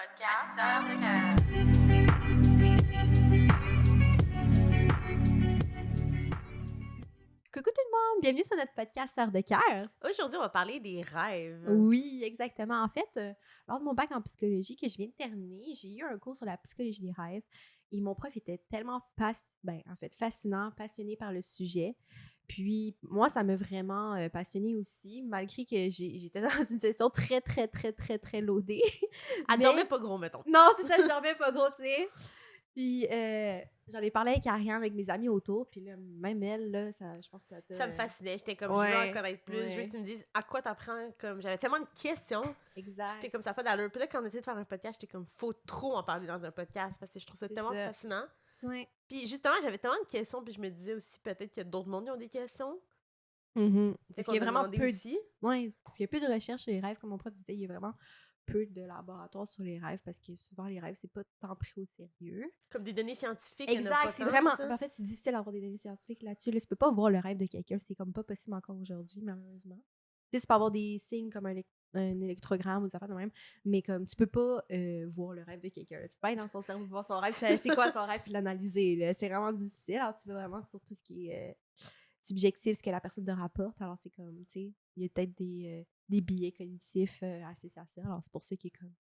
podcast Sœurs de cœur. Coucou tout le monde, bienvenue sur notre podcast Sœurs de cœur. Aujourd'hui, on va parler des rêves. Oui, exactement. En fait, lors de mon bac en psychologie que je viens de terminer, j'ai eu un cours sur la psychologie des rêves et mon prof était tellement fascinant, passionné par le sujet. Puis moi, ça m'a vraiment passionnée aussi, malgré que j'étais dans une session très loadée. Elle Mais- dormait pas gros, mettons. Non, c'est ça, je dormais pas gros, tu sais. Puis j'en ai parlé avec Ariane, avec mes amis autour, puis là, même elle, là, je pense que ça t'a... Ça me fascinait. J'étais comme, je Ouais, veux en connaître plus. Je veux ouais. que tu me dises à quoi t'apprends. Comme, j'avais tellement de questions. Exact. J'étais comme, ça n'a pas d'allure. Puis là, quand on essayait de faire un podcast, j'étais comme, faut trop en parler dans un podcast parce que je trouve ça C'est tellement ça. fascinant. Ouais. Puis justement, j'avais tellement de questions, puis je me disais aussi peut-être qu'il y a d'autres mondes qui ont des questions. Parce qu'il y a vraiment peu aussi. parce qu'il y a peu de recherches sur les rêves, comme mon prof disait, il y a vraiment peu de laboratoires sur les rêves parce que souvent les rêves, c'est pas tant pris au sérieux. Comme des données scientifiques. il y en a pas Exact, c'est tant, vraiment. ça? En fait, c'est difficile d'avoir des données scientifiques là-dessus. Là, tu peux pas voir le rêve de quelqu'un, c'est comme pas possible encore aujourd'hui, malheureusement. Tu sais, tu peux avoir des signes comme un électrogramme ou des affaires de même, mais comme tu peux pas voir le rêve de quelqu'un. Là. Tu peux pas aller dans son cerveau voir son rêve, c'est quoi son rêve, puis l'analyser. Là. C'est vraiment difficile. Alors, tu vas vraiment sur tout ce qui est subjectif, ce que la personne te rapporte. Alors, c'est comme, tu sais, il y a peut-être des biais cognitifs associés à ça. Alors, c'est pour ça qu'il est comme.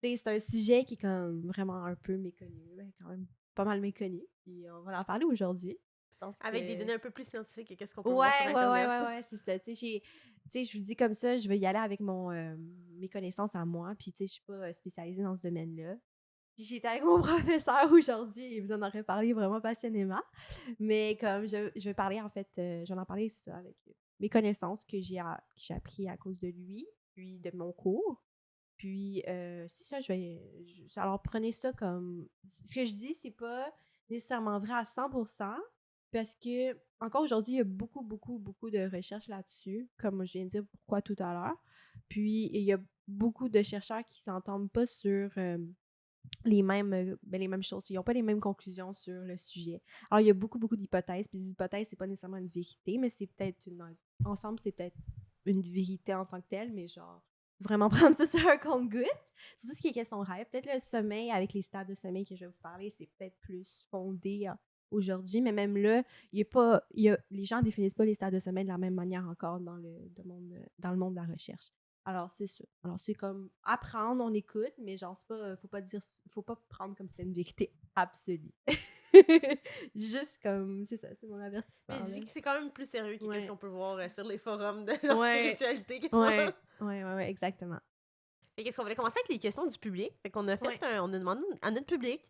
Tu sais, c'est un sujet qui est comme vraiment un peu méconnu, mais quand même pas mal méconnu. Puis on va en parler aujourd'hui. Je pense Avec des que- données un peu plus scientifiques que qu'est-ce qu'on peut voir sur Internet. Ouais, c'est ça. Tu sais, je vous dis comme ça, je vais y aller avec mes connaissances à moi. Puis, tu sais, je suis pas spécialisée dans ce domaine-là. Si j'étais avec mon professeur aujourd'hui, il vous en aurait parlé vraiment passionnément. Mais comme je vais parler, en fait, j'en ai parlé, c'est ça, avec mes connaissances que j'ai appris à cause de lui, puis de mon cours. Puis, c'est ça, alors, prenez ça comme... Ce que je dis, c'est pas nécessairement vrai à 100%, parce que, encore aujourd'hui, il y a beaucoup de recherches là-dessus, comme je viens de dire pourquoi tout à l'heure. Puis, il y a beaucoup de chercheurs qui s'entendent pas sur les mêmes choses. Ils n'ont pas les mêmes conclusions sur le sujet. Alors, il y a beaucoup d'hypothèses. Puis, des hypothèses, c'est pas nécessairement une vérité, mais c'est peut-être ensemble, c'est peut-être une vérité en tant que telle, mais genre, vraiment prendre ça sur un compte-goutte. Surtout ce qui est question rêve. Peut-être le sommeil, avec les stades de sommeil que je vais vous parler, c'est peut-être plus fondé aujourd'hui, mais même là, les gens définissent pas les stades de sommeil de la même manière encore dans le monde de la recherche. Alors, c'est ça. Alors, c'est comme apprendre, on écoute, mais genre, c'est pas, faut pas prendre comme si c'était une vérité absolue. Juste comme, c'est ça, c'est mon avertissement. Mais je là. dis que c'est quand même plus sérieux que Ouais. qu'est-ce qu'on peut voir sur les forums de genre Ouais. spiritualité. Qu'est-ce Ouais, exactement. Et qu'est-ce qu'on voulait commencer avec les questions du public? Fait qu'on a fait Ouais. on a demandé à notre public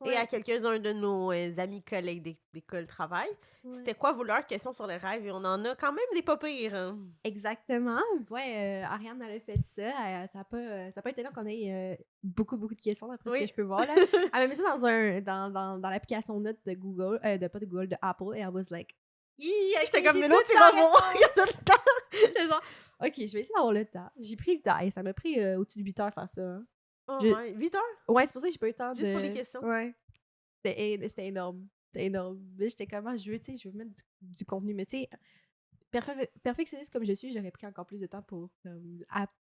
et Ouais. à quelques-uns de nos amis collègues d'école travail, c'était quoi vos leurs questions sur les rêves? Et on en a quand même des pas pires. Hein? Exactement. Ouais, Ariane elle a fait ça. Ça n'a pas été long qu'on ait beaucoup de questions d'après ce que je peux voir. Là. Elle m'a mis ça dans l'application note de Google, pas de Google, de Apple, et I was like, J'étais comme, mais l'autre, il va voir, il y a le temps. J'étais genre, ok, je vais essayer d'avoir le temps. J'ai pris le temps. Et ça m'a pris au-dessus de 8 heures faire ça. Hein. Oh Je- my, 8 heures? Ouais, c'est pour ça que j'ai pas eu le temps Juste pour les questions? Ouais. C'était énorme. C'était énorme. Mais j'étais comme, je veux mettre du contenu. Mais tu sais, perfectionniste comme je suis, j'aurais pris encore plus de temps pour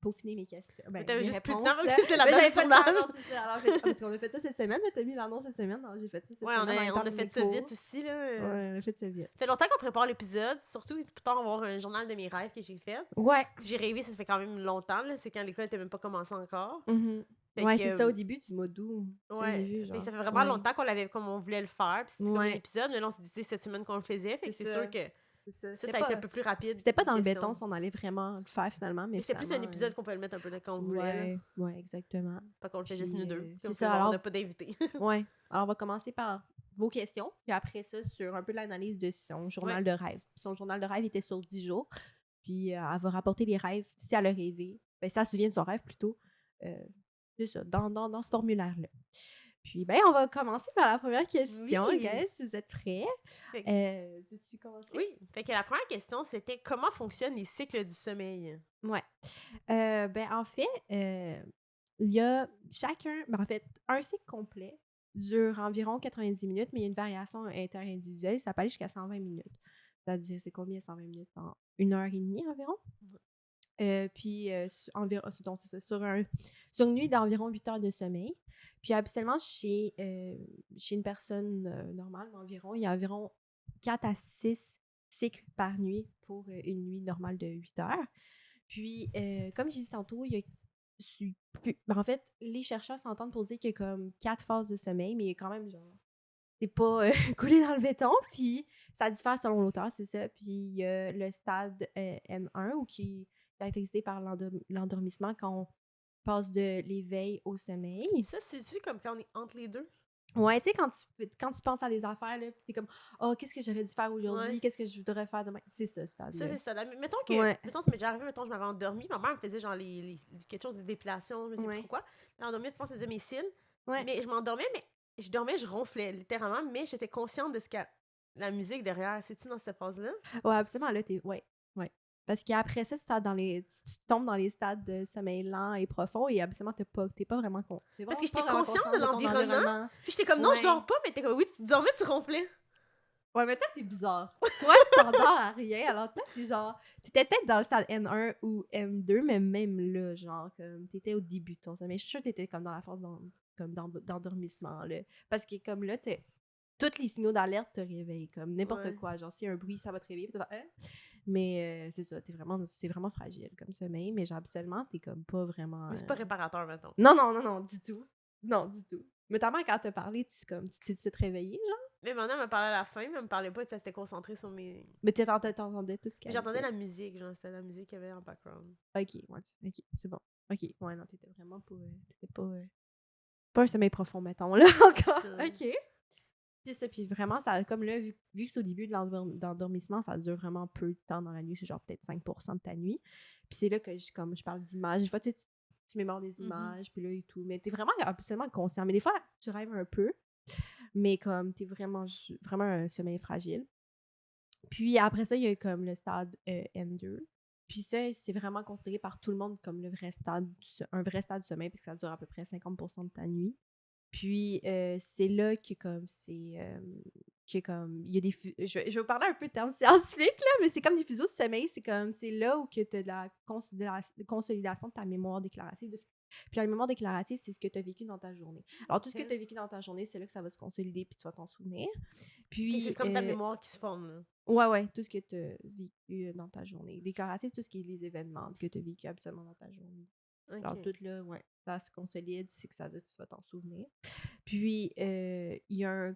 peaufiner mes questions. Mais t'avais mes juste plus de réponses, temps parce là. que c'était la Mais base j'avais sur pas le temps, l'âge. non, c'est ça. Alors, parce qu'on a fait ça cette semaine, mais t'as mis l'annonce cette semaine. Alors, j'ai fait ça cette Ouais, semaine. on a fait ça vite aussi. Là. Ouais, on a fait ça vite. Ça fait longtemps qu'on prépare l'épisode, surtout plus tard avoir un journal de mes rêves que j'ai fait. Ouais. J'ai rêvé, ça fait quand même longtemps, là. C'est quand l'école n'était même pas commencée encore. Fait Ouais, que, c'est ça, au début du mois d'août. Ça, Ouais, j'ai vu, fait genre. que ça fait vraiment longtemps qu'on l'avait comme on voulait le faire, puis c'était comme un Ouais. épisode, mais là on s'est décidé cette semaine qu'on le faisait, fait que c'est C'est ça. sûr que C'est ça. ça a été un peu plus rapide. C'était pas dans le les questions. béton si on allait vraiment le faire finalement, mais C'était plus un finalement, épisode qu'on pouvait le mettre un peu là quand on voulait. Là. Ouais, exactement. Pas qu'on le fait Puis, juste nous deux. c'est Comme ça, on alors- n'a pas d'invités. Ouais. Alors, on va commencer par vos questions, puis après ça, sur un peu l'analyse de son journal de rêve. Son journal de rêve était sur 10 jours, puis elle va rapporter les rêves si elle a rêvé. Ben, si elle se souvient de son rêve plutôt. C'est ça, dans ce formulaire-là. Puis, ben, on va commencer par la première question, Oui. guys, si vous êtes prêts. Fait Veux-tu commencer? Oui, fait que la première question c'était comment fonctionnent les cycles du sommeil? Ouais. Ben, en fait, il y a en fait, un cycle complet dure environ 90 minutes, mais il y a une variation interindividuelle, ça peut aller jusqu'à 120 minutes. C'est-à-dire, c'est combien 120 minutes? En 1 heure et demie environ? Puis donc c'est ça, sur une nuit d'environ 8 heures de sommeil. Puis habituellement, chez une personne normale, environ, il y a environ 4 à 6 cycles par nuit pour une nuit normale de 8 heures. Puis, comme j'ai dit tantôt, il y a en fait, les chercheurs s'entendent pour dire qu'il y a comme 4 phases de sommeil, mais il y a quand même genre c'est pas coulé dans le béton, puis ça diffère selon l'auteur, c'est ça. Puis il y a le stade N1 ou qui est caractérisé par l'endormissement quand on passe de l'éveil au sommeil. Ça, c'est-tu comme quand on est entre les deux? Ouais, tu sais, quand tu penses à des affaires, là, t'es comme, oh, qu'est-ce que j'aurais dû faire aujourd'hui? Ouais. Qu'est-ce que je voudrais faire demain? C'est ça, ce Ça, stade-là. c'est ça. Ouais, Mettons, ça m'est déjà arrivé, mettons, je m'avais endormie. Ma mère me faisait genre quelque chose de dépilation, je sais plus trop ouais, quoi. Elle m'endormait, je pense qu'elle faisait mes cils. ouais. Mais je m'endormais, mais je dormais, je ronflais, littéralement, mais j'étais consciente de ce que la musique derrière. C'est-tu dans cette phase-là? Ouais, absolument, là, ouais, ouais. Parce qu'après ça, tu tombes dans les stades de sommeil lent et profond et absolument, t'es pas vraiment Parce que pas j'étais vraiment consciente de consciente de ton l'environnement. environnement. Puis j'étais comme, non, je Ouais. dors pas, mais t'es comme, oui, tu dormais, tu ronflais. Ouais, mais toi, t'es bizarre. Toi, tu t'endors à rien. Alors, toi, t'es genre. T'étais peut-être dans le stade N1 ou N2, mais même là, genre, comme, t'étais au début de ton sommeil. Je suis sûre que t'étais comme dans la phase d'endormissement, là. Parce que, comme là, tous les signaux d'alerte te réveillent, comme n'importe Ouais. quoi. Genre, s'il y a un bruit, ça va te réveiller. Puis tu vas faire, hein? Mais c'est ça, c'est vraiment fragile comme sommeil. Mais genre, habituellement, t'es comme pas vraiment. Mais c'est pas réparateur, mettons. Non, non, non, non, du tout. Non, du tout. Mais ta mère, quand t'as parlé, tu t'es réveillé, genre? Mais maintenant, elle me parlait à la fin, mais elle me parlait pas, elle s'était concentrée sur mes. Mais t'entendais tout ce Mais qu'elle j'entendais disait. la musique, genre, c'était la musique qu'il y avait en background. Ok, ouais, ok, c'est bon. Ok, ouais, non, t'étais vraiment pas. T'étais pas un sommeil profond, mettons, là, encore. Ouais. Ok. C'est ça, puis vraiment, ça, comme là, vu que c'est au début de l'endormissement, ça dure vraiment peu de temps dans la nuit, c'est genre peut-être 5% de ta nuit. Puis c'est là que comme je parle d'images, des fois, tu mémores des images, puis là et tout, mais t'es vraiment absolument conscient. Mais des fois, tu rêves un peu, mais comme t'es vraiment un sommeil fragile. Puis après ça, il y a comme le stade N2. Puis ça, c'est vraiment considéré par tout le monde comme un vrai stade du sommeil, parce que ça dure à peu près 50% de ta nuit. Puis c'est là il y a je vais vous parler un peu de termes scientifiques, là, mais c'est comme des fuseaux de sommeil. C'est là où tu as de la consolidation de ta mémoire déclarative. Puis la mémoire déclarative, c'est ce que tu as vécu dans ta journée. Alors, tout ce que tu as vécu dans ta journée, c'est là que ça va se consolider, puis tu vas t'en souvenir. Puis, C'est comme ta mémoire qui se forme, là. ouais, tout ce que tu as vécu dans ta journée. Déclaratif, tout ce qui est les événements que tu as vécu absolument dans ta journée. Alors, Ok. tout là, ouais, ça se consolide, c'est que ça tu vas t'en souvenir. Puis, il y a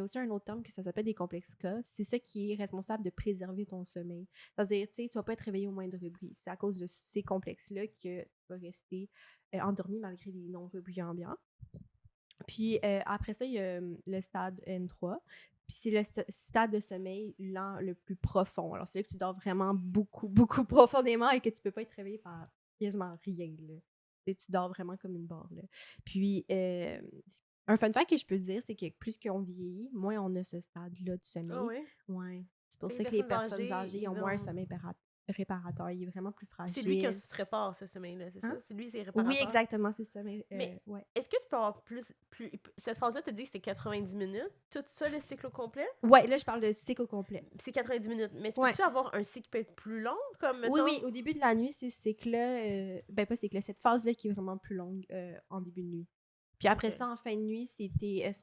aussi un autre terme que ça s'appelle des complexes K. C'est ça qui est responsable de préserver ton sommeil. C'est-à-dire, tu sais, tu vas pas être réveillé au moindre bruit. C'est à cause de ces complexes-là que tu vas rester endormi malgré les nombreux bruits ambiants. Puis après ça, il y a le stade N3. Puis c'est le stade de sommeil lent le plus profond. Alors, c'est là que tu dors vraiment beaucoup, beaucoup profondément et que tu peux pas être réveillé par quasiment rien, là. Et tu dors vraiment comme une barre, là. Puis, un fun fact que je peux te dire, c'est que plus qu'on vieillit, moins on a ce stade-là de Ah sommeil. ouais? Ouais. C'est pour Les ça que les personnes personnes âgées, âgées ils ont moins un dorment. sommeil réparateur. Il est vraiment plus C'est lui qui fragile. se répare, ce sommeil-là, c'est ça? Hein? C'est lui, c'est Oui, réparateur. exactement, c'est ça. Mais, Mais ouais. est-ce que tu peux avoir plus. Cette phase-là, tu dis que c'était 90 minutes, tout ça, le cycle au complet? Ouais, là, je parle de cycle au complet. C'est 90 minutes. Mais tu Ouais. peux-tu avoir un cycle qui peut être plus long? Comme, Oui, mettons. oui, au début de la nuit, c'est cycle-là, ben pas cycle, cette phase-là qui est vraiment plus longue en début de nuit. Puis après Ok. ça, en fin de nuit,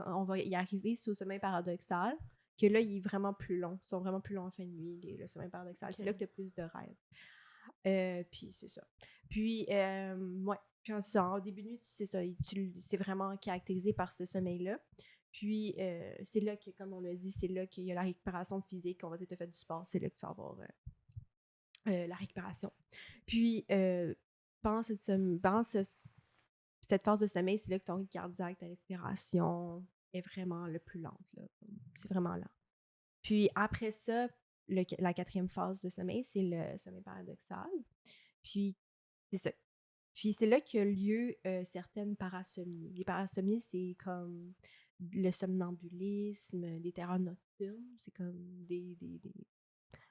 on va y arriver sous le sommeil paradoxal, que là, il est vraiment plus long. Ils sont vraiment plus longs en fin de nuit, le sommeil paradoxal. Ok. C'est là que tu as plus de rêves. Puis c'est ça. Puis, ouais, quand au début de nuit, c'est ça, c'est vraiment caractérisé par ce sommeil-là. Puis, c'est là que, comme on a dit, c'est là qu'il y a la récupération physique. On va dire, tu as fait du sport, c'est là que tu vas avoir la récupération. Puis, pendant cette phase de sommeil, c'est là que ton rythme cardiaque, ta respiration est vraiment le plus lente, là. C'est vraiment lent. Puis après ça, la quatrième phase de sommeil, c'est le sommeil paradoxal. Puis, c'est ça. Puis c'est là que lieu certaines parasomnies. Les parasomnies, c'est comme le somnambulisme, des terreurs nocturnes. C'est comme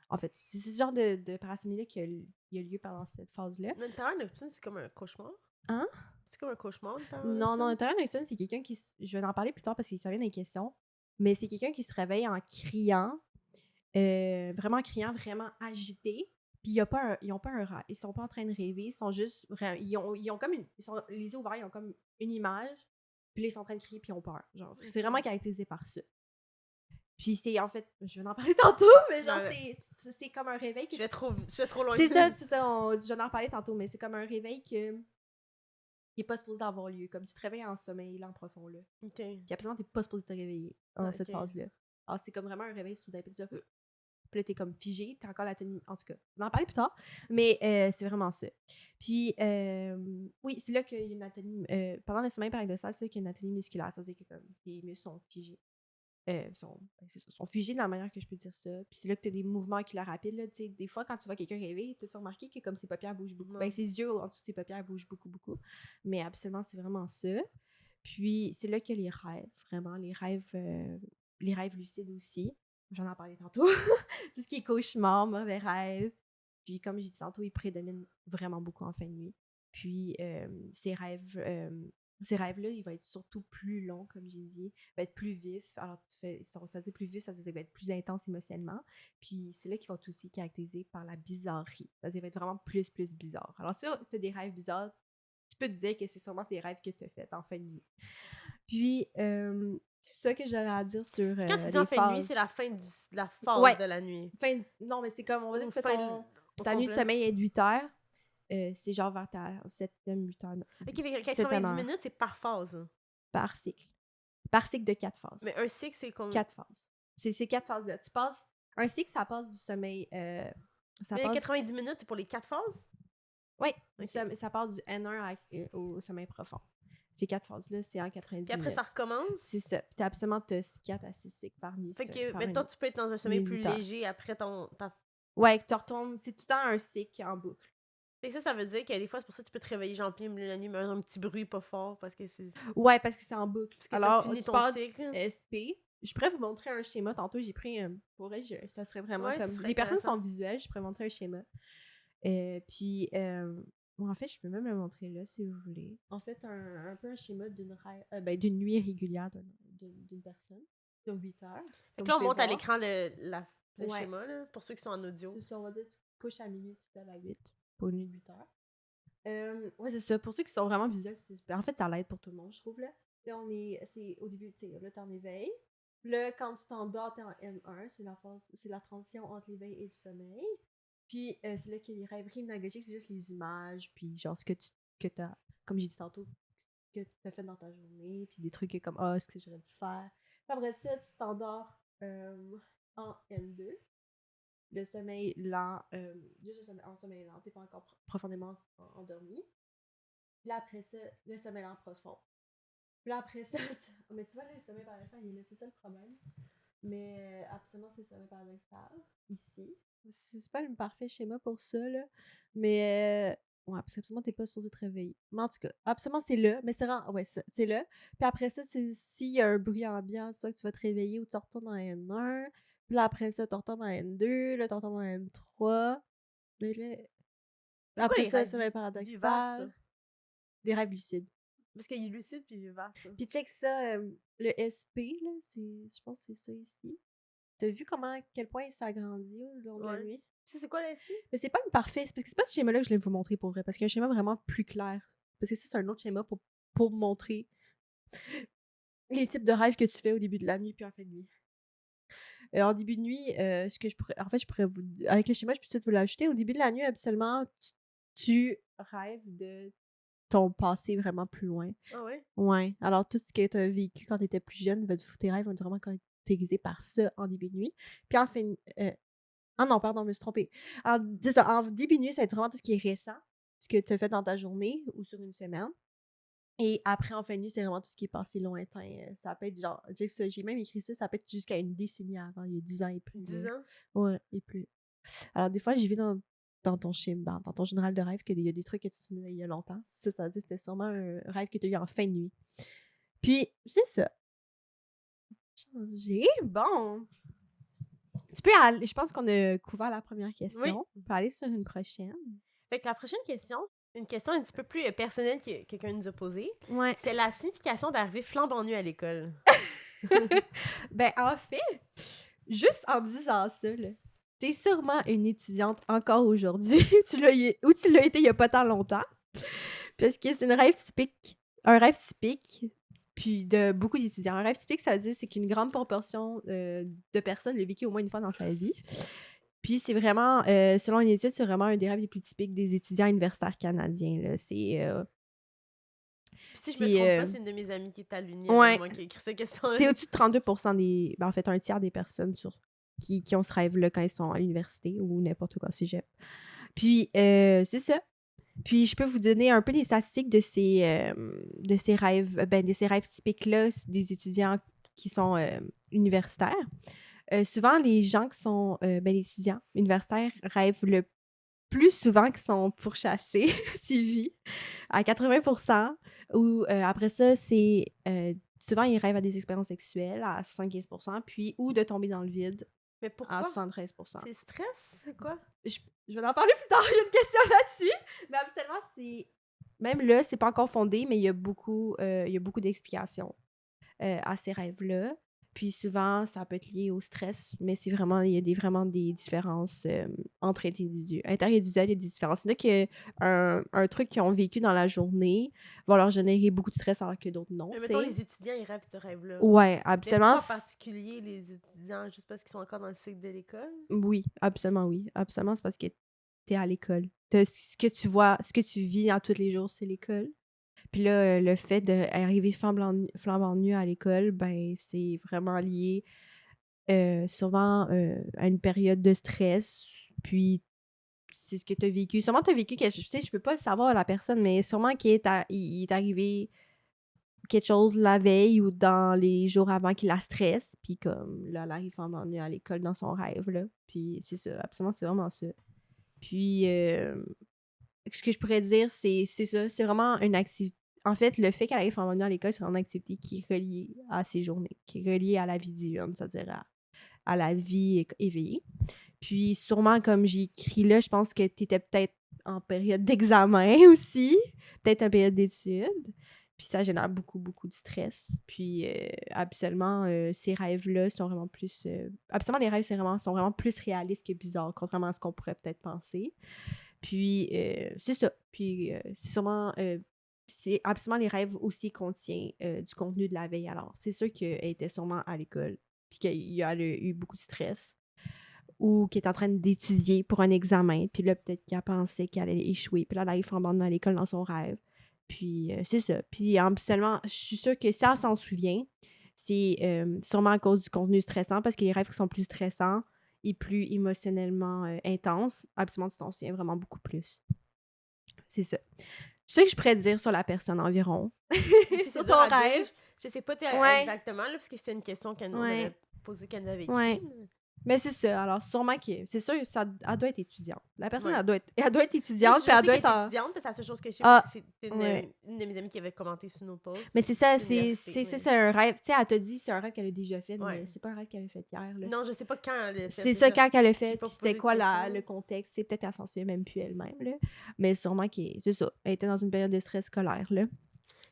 En fait, c'est ce genre de parasomnie-là il y a lieu pendant cette phase-là. Une terreur nocturne, c'est comme un cauchemar? Hein? C'est comme un cauchemar, une terreur Non, non, nocturne? un terreur nocturne, c'est quelqu'un qui. Je vais en parler plus tard parce que ça vient dans les questions. Mais c'est quelqu'un qui se réveille en criant, vraiment criant, vraiment agité. Puis ils ont pas un rêve. Ils sont pas en train de rêver. Ils sont juste... Ils ont comme ils sont les yeux ouverts, ils ont comme une image. Puis là, ils sont en train de crier, puis ils ont peur. Genre, c'est vraiment caractérisé par ça. Puis c'est, en fait, je vais en parler tantôt, mais genre, c'est comme un réveil que... Je vais trop loin. C'est ça, je vais en parler tantôt, mais c'est comme un réveil qui est pas supposé d'avoir lieu. Comme tu te réveilles en sommeil, là, en profond, là. OK. Puis absolument, t'es pas supposé te réveiller dans cette phase-là. Alors, c'est comme vraiment un réveil soudain. Puis là, t'es comme figé, t'as encore la tenue... En tout cas, on va en parler plus tard, mais c'est vraiment ça. Puis, oui, c'est là qu'il y a une anatomie... pendant le sommeil paradoxal, c'est là qu'il y a une anatomie musculaire. C'est-à-dire que comme, tes muscles sont figés. Sont figés de la manière que je peux dire ça. Puis c'est là que tu as des mouvements oculaires rapides. Là. Des fois, quand tu vois quelqu'un rêver, tu as remarqué que comme ses paupières bougent beaucoup. Ben, ses yeux en dessous de ses paupières bougent beaucoup, beaucoup. Mais absolument, c'est vraiment ça. Puis c'est là qu'il y a les rêves, vraiment. Les rêves lucides aussi. J'en ai parlé tantôt. Tout ce qui est cauchemar, mauvais rêves. Puis comme j'ai dit tantôt, ils prédominent vraiment beaucoup en fin de nuit. Puis ces rêves-là, ils vont être surtout plus longs, comme j'ai dit, vont être plus vifs. Alors, ça dit plus vif, ça veut dire qu'ils vont être plus intenses émotionnellement. Puis, c'est là qu'ils vont être aussi caractérisés par la bizarrerie. C'est-à-dire qu'ils vont être vraiment plus bizarres. Alors, tu as des rêves bizarres, tu peux te dire que c'est sûrement des rêves que tu as faits en fin de nuit. Puis, c'est ça que j'aurais à dire sur Quand tu dis en fin de nuit, c'est la fin de la phase de la nuit. Non, mais c'est comme, on va dire que ta nuit de sommeil est de 8 heures. C'est genre vers ta 7e, 8 heures. OK, mais 90 minutes, c'est par phase. Par cycle. Par cycle de 4 phases. Mais un cycle, c'est combien? 4 phases. C'est ces 4 phases-là. Tu passes... Un cycle, ça passe du sommeil... mais 90 minutes, c'est pour les 4 phases? Oui. Okay. Ça passe du N1 au sommeil profond. Ces 4 phases-là, c'est en 90 minutes. Puis après, ça recommence? C'est ça. Puis t'as absolument 4 à 6 cycles par nuit. Fait que, mais toi, tu peux être dans un sommeil plus léger après Ouais, que tu retournes... C'est tout le temps un cycle en boucle. Et ça veut dire que des fois, c'est pour ça que tu peux te réveiller genre plein milieu de la nuit, mais un petit bruit pas fort parce que c'est... Ouais, parce que c'est en boucle. Parce que alors, tu passes SP. Je pourrais vous montrer un schéma. Tantôt, j'ai pris... ça serait vraiment comme... Les personnes sont visuelles, je pourrais montrer un schéma. Puis... en fait, je peux même le montrer là, si vous voulez. En fait, un peu un schéma d'une nuit régulière d'une personne. Sur 8 heures. Fait que là, on monte à l'écran le schéma, là, pour ceux qui sont en audio. C'est ça, on va dire que tu couches à minuit, tu te lèves à 8. Pour une nuit de 8 heures. Ouais, c'est ça. Pour ceux qui sont vraiment visuels, en fait, ça l'aide pour tout le monde, je trouve. Là, c'est au début, tu sais, là, t'es en éveil. Là, quand tu t'endors, t'es en M1. C'est la transition entre l'éveil et le sommeil. Puis, c'est là qu'il y a les rêveries hypnagogiques, c'est juste les images, puis genre ce que t'as, comme j'ai dit tantôt, que t'as fait dans ta journée, puis des trucs comme, ce que j'aurais dû faire. Puis après ça, tu t'endors en N2. Le sommeil lent, juste en sommeil lent, t'es pas encore profondément endormi. Puis là, après ça, le sommeil lent profond. Puis là, après ça, mais tu vois, là, le sommeil paradoxal, il est là, c'est ça le problème. Mais absolument, c'est le sommeil paradoxal, ici. C'est pas le parfait schéma pour ça, là. Mais, ouais, parce qu'absolument, t'es pas supposé te réveiller. Mais en tout cas, absolument, c'est là. Mais c'est là. Puis après ça, s'il y a un bruit ambiant, c'est ça que tu vas te réveiller ou tu retournes en N1. Puis là, après ça, tu retombes en N2, là, tu retombes en N3. Mais là... Après ça, sommeil paradoxal. Les rêves lucides. Parce qu'il y a lucide puis vivace. Puis check ça, le SP, là, je pense que c'est ça ici. T'as vu quel point il s'agrandit au long de la nuit? C'est quoi le SP? Mais c'est pas le parfait. Parce que c'est pas ce schéma-là que je voulais vous montrer pour vrai. Parce qu'il y a un schéma vraiment plus clair. Parce que ça, c'est un autre schéma pour montrer les types de rêves que tu fais au début de la nuit puis en fin de nuit. En début de nuit, je pourrais vous... Avec le schéma, je peux peut-être vous l'ajouter. Au début de la nuit, absolument, tu rêves de ton passé vraiment plus loin. Ah ouais? Ouais. Alors, tout ce que tu as vécu quand tu étais plus jeune, tes rêves vont être vraiment caractérisés par ça en début de nuit. Puis en fin... Ah non, pardon, je me suis trompée. En début de nuit, ça va être vraiment tout ce qui est récent, ce que tu as fait dans ta journée ou sur une semaine. Et après, en fin de nuit, c'est vraiment tout ce qui est passé lointain. Ça peut être genre, j'ai même écrit ça peut être jusqu'à une décennie avant, il y a 10 ans et plus. 10 ans? Ouais, et plus. Alors, des fois, j'ai vu dans ton schéma, dans ton général de rêve, qu'il y a des trucs que tu te souviens il y a longtemps. Ça veut dire que c'était sûrement un rêve que tu as eu en fin de nuit. Puis, c'est ça. Bon. Tu peux aller, je pense qu'on a couvert la première question. Oui. On peut aller sur une prochaine. Fait que la prochaine question, une question un petit peu plus personnelle que quelqu'un nous a posée. Ouais. C'est la signification d'arriver flambant nu à l'école. Ben, en fait, juste en disant ça, là, t'es sûrement une étudiante encore aujourd'hui. Ou tu l'as été il y a pas tant longtemps. Parce que c'est un rêve typique, puis de beaucoup d'étudiants. Un rêve typique, ça veut dire c'est qu'une grande proportion de personnes l'a vécu au moins une fois dans sa vie. Puis c'est vraiment, selon une étude, c'est vraiment un des rêves les plus typiques des étudiants universitaires canadiens. Là. Puis si je me trompe pas, C'est c'est une de mes amies qui est à l'Uni ouais, avec moi qui a écrit cette question-là. c'est au-dessus de 32% des. Ben, en fait, un tiers des personnes qui ont ce rêve-là quand ils sont à l'université ou n'importe quoi, au cégep. Puis c'est ça. Puis je peux vous donner un peu des statistiques de ces rêves, de ces rêves typiques-là des étudiants qui sont universitaires. Souvent, les gens qui sont les étudiants universitaires rêvent le plus souvent qu'ils sont pourchassés TV à 80%. Ou après ça, c'est souvent ils rêvent à des expériences sexuelles à 75%, puis ou de tomber dans le vide Mais à pourquoi? 73%. C'est stress? C'est quoi? Je vais en parler plus tard, il y a une question là-dessus. Mais absolument, c'est. Même là, c'est pas encore fondé, mais il y a beaucoup d'explications à ces rêves-là. Puis souvent, ça peut être lié au stress, mais il y a vraiment des différences entre individus. Interindividuels, il y a des différences. Il y en a qui un truc qu'ils ont vécu dans la journée va leur générer beaucoup de stress alors que d'autres non. Mais T'sais. mettons, les étudiants, ils rêvent ce rêve-là. Ouais, Mais absolument. pourquoi en particulier les étudiants, juste parce qu'ils sont encore dans le cycle de l'école? Oui, absolument, oui. Absolument, c'est parce que t'es à l'école. Ce que tu vois, ce que tu vis à tous les jours, c'est l'école. Puis là, le fait d'arriver flambant nu à l'école, ben, c'est vraiment lié souvent à une période de stress. Puis, c'est ce que tu as vécu. Sûrement, tu as vécu quelque chose. Tu sais, je peux pas savoir la personne, mais sûrement il est arrivé quelque chose la veille ou dans les jours avant qui la stresse. Puis, comme là, elle arrive flambant nu à l'école dans son rêve. Là. Puis, c'est ça. Absolument, c'est vraiment ça. Puis, ce que je pourrais dire, c'est ça. C'est vraiment une activité. En fait, le fait qu'elle arrive en venant à l'école, c'est vraiment une activité qui est reliée à ses journées, qui est reliée à la vie diurne, c'est-à-dire à la vie éveillée. Puis, sûrement, comme j'ai écrit là, je pense que tu étais peut-être en période d'examen aussi, peut-être en période d'études. Puis, ça génère beaucoup, beaucoup de stress. Puis, absolument, ces rêves-là sont vraiment plus. Absolument, les rêves sont vraiment plus réalistes que bizarres, contrairement à ce qu'on pourrait peut-être penser. Puis, c'est ça. Puis, c'est sûrement. C'est absolument les rêves aussi contient du contenu de la veille. Alors, c'est sûr qu'elle était sûrement à l'école, puis qu'elle a eu beaucoup de stress, ou qu'elle est en train d'étudier pour un examen, puis là, peut-être qu'elle pensait qu'elle allait échouer, puis là, elle arrive en bande dans l'école dans son rêve. Puis, c'est ça. Puis, seulement, je suis sûre que si elle s'en souvient, c'est sûrement à cause du contenu stressant, parce que les rêves qui sont plus stressants et plus émotionnellement intenses, absolument, tu t'en souviens vraiment beaucoup plus. C'est ça. C'est ça que je pourrais te dire sur la personne environ. C'est dur à dire. Je sais pas exactement, là, parce que c'était une question qu'on avait posée, qu'elle nous avait écrite. Ouais. Mais c'est ça. Alors, sûrement que. C'est sûr, elle doit être étudiante. La personne, elle doit être étudiante. Puis elle doit être étudiante, c'est la seule chose que je sais. C'est une de mes amies qui avait commenté sur nos posts. Mais c'est ça, c'est un rêve. Tu sais, elle t'a dit c'est un rêve qu'elle a déjà fait, mais c'est pas un rêve qu'elle a fait hier. Là. Non, je sais pas quand elle l'a fait. C'est ça, quand elle l'a fait. C'était quoi le contexte. C'est peut-être qu'elle s'en souvient même plus elle-même. Là. Mais sûrement que c'est ça. Elle était dans une période de stress scolaire. Là.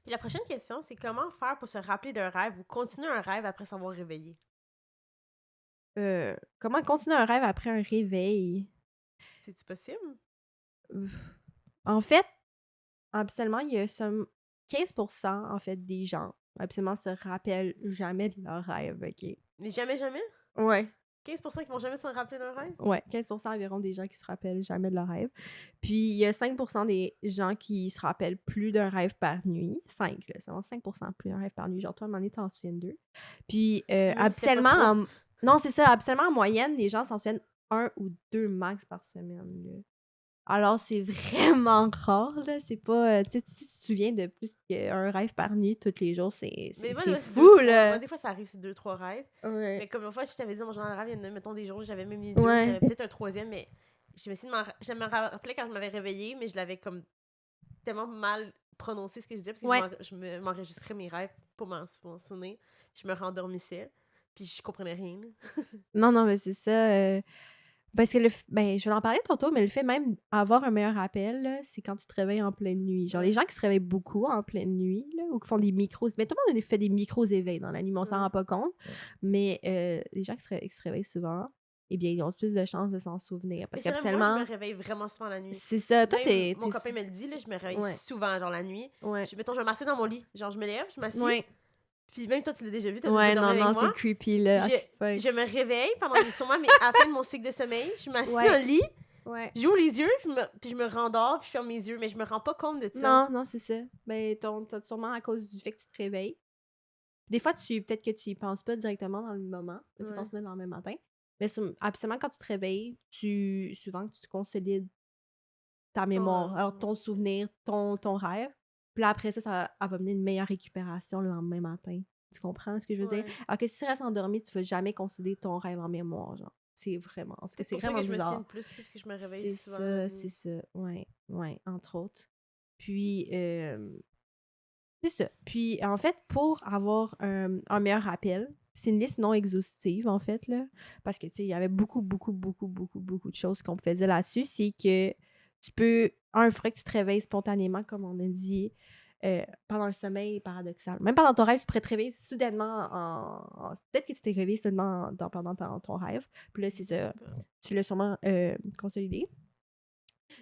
Puis la prochaine question, c'est comment faire pour se rappeler d'un rêve ou continuer un rêve après s'avoir réveillé? Comment continuer un rêve après un réveil? C'est-tu possible? En fait, absolument, il y a 15% en fait des gens absolument se rappellent jamais de leur rêve, OK? Mais jamais? Ouais. 15% qui vont jamais se rappeler d'un rêve? Ouais, 15% environ des gens qui se rappellent jamais de leur rêve. Puis il y a 5% des gens qui se rappellent plus d'un rêve par nuit. 5, là, seulement 5% plus d'un rêve par nuit. Genre toi, à un moment donné, t'en souviens d'eux. Puis absolument, non, c'est ça, absolument en moyenne, les gens s'en souviennent 1 ou 2 max par semaine, là. Alors, c'est vraiment rare, là. C'est pas. Tu sais, si tu te souviens de plus qu'un rêve par nuit tous les jours, c'est fou, là. Moi, des fois, ça arrive, c'est 2-3 rêves. Ouais. Mais comme une fois, je t'avais dit dans mon journal de rêve, il y en a, mettons, des jours, j'avais même mis 2, j'avais peut-être un 3e, mais je me rappelais quand je m'avais réveillée, mais je l'avais comme tellement mal prononcé ce que je disais, parce que je m'enregistrais mes rêves pour m'en souvenir. Je me rendormissais, puis je comprenais rien. Non, mais c'est ça. Parce que je vais en parler tantôt, mais le fait même d'avoir un meilleur rappel, là, c'est quand tu te réveilles en pleine nuit. Genre, les gens qui se réveillent beaucoup en pleine nuit, là, ou qui font des micros... Mais tout le monde fait des micros éveils dans la nuit, mais on s'en rend pas compte. Mais les gens qui se réveillent souvent, eh bien, ils ont plus de chances de s'en souvenir. Parce moi, qu'habituellement... je me réveille vraiment souvent la nuit. C'est ça. Toi, Même mon copain me le dit, là, je me réveille souvent, genre, la nuit. Mettons, je vais m'asseoir dans mon lit. Genre, je me lève, je m'assieds. Puis même toi, tu l'as déjà vu, t'as déjà dormi avec moi. C'est creepy, là. Je me réveille pendant à la fin de mon cycle de sommeil. Je m'assieds dans le lit. J'ouvre les yeux, puis je me rendors, puis je ferme mes yeux. Mais je me rends pas compte de ça. Non, c'est ça. Ben, sûrement à cause du fait que tu te réveilles. Des fois, peut-être que tu y penses pas directement dans le moment. Tu t'en souviens dans le même matin. Mais absolument, quand tu te réveilles, souvent, tu te consolides ta mémoire, alors ton souvenir, ton rêve. Puis là, après ça va mener une meilleure récupération le lendemain matin. Tu comprends ce que je veux dire? Alors que si tu restes endormi, tu vas jamais consolider ton rêve en mémoire, genre. C'est vraiment... Parce que c'est vraiment bizarre. Je me plus parce que je me réveille souvent. C'est ça. Ouais, entre autres. Puis, c'est ça. Puis, en fait, pour avoir un meilleur rappel, c'est une liste non exhaustive, en fait, là. Parce que, tu sais, il y avait beaucoup de choses qu'on pouvait dire là-dessus. C'est que tu peux... il faudrait que tu te réveilles spontanément, comme on a dit, pendant un sommeil paradoxal. Même pendant ton rêve, tu pourrais te réveiller soudainement peut-être que tu t'es réveillé soudainement pendant ton rêve. Puis là, c'est ça. Tu l'as sûrement consolidé.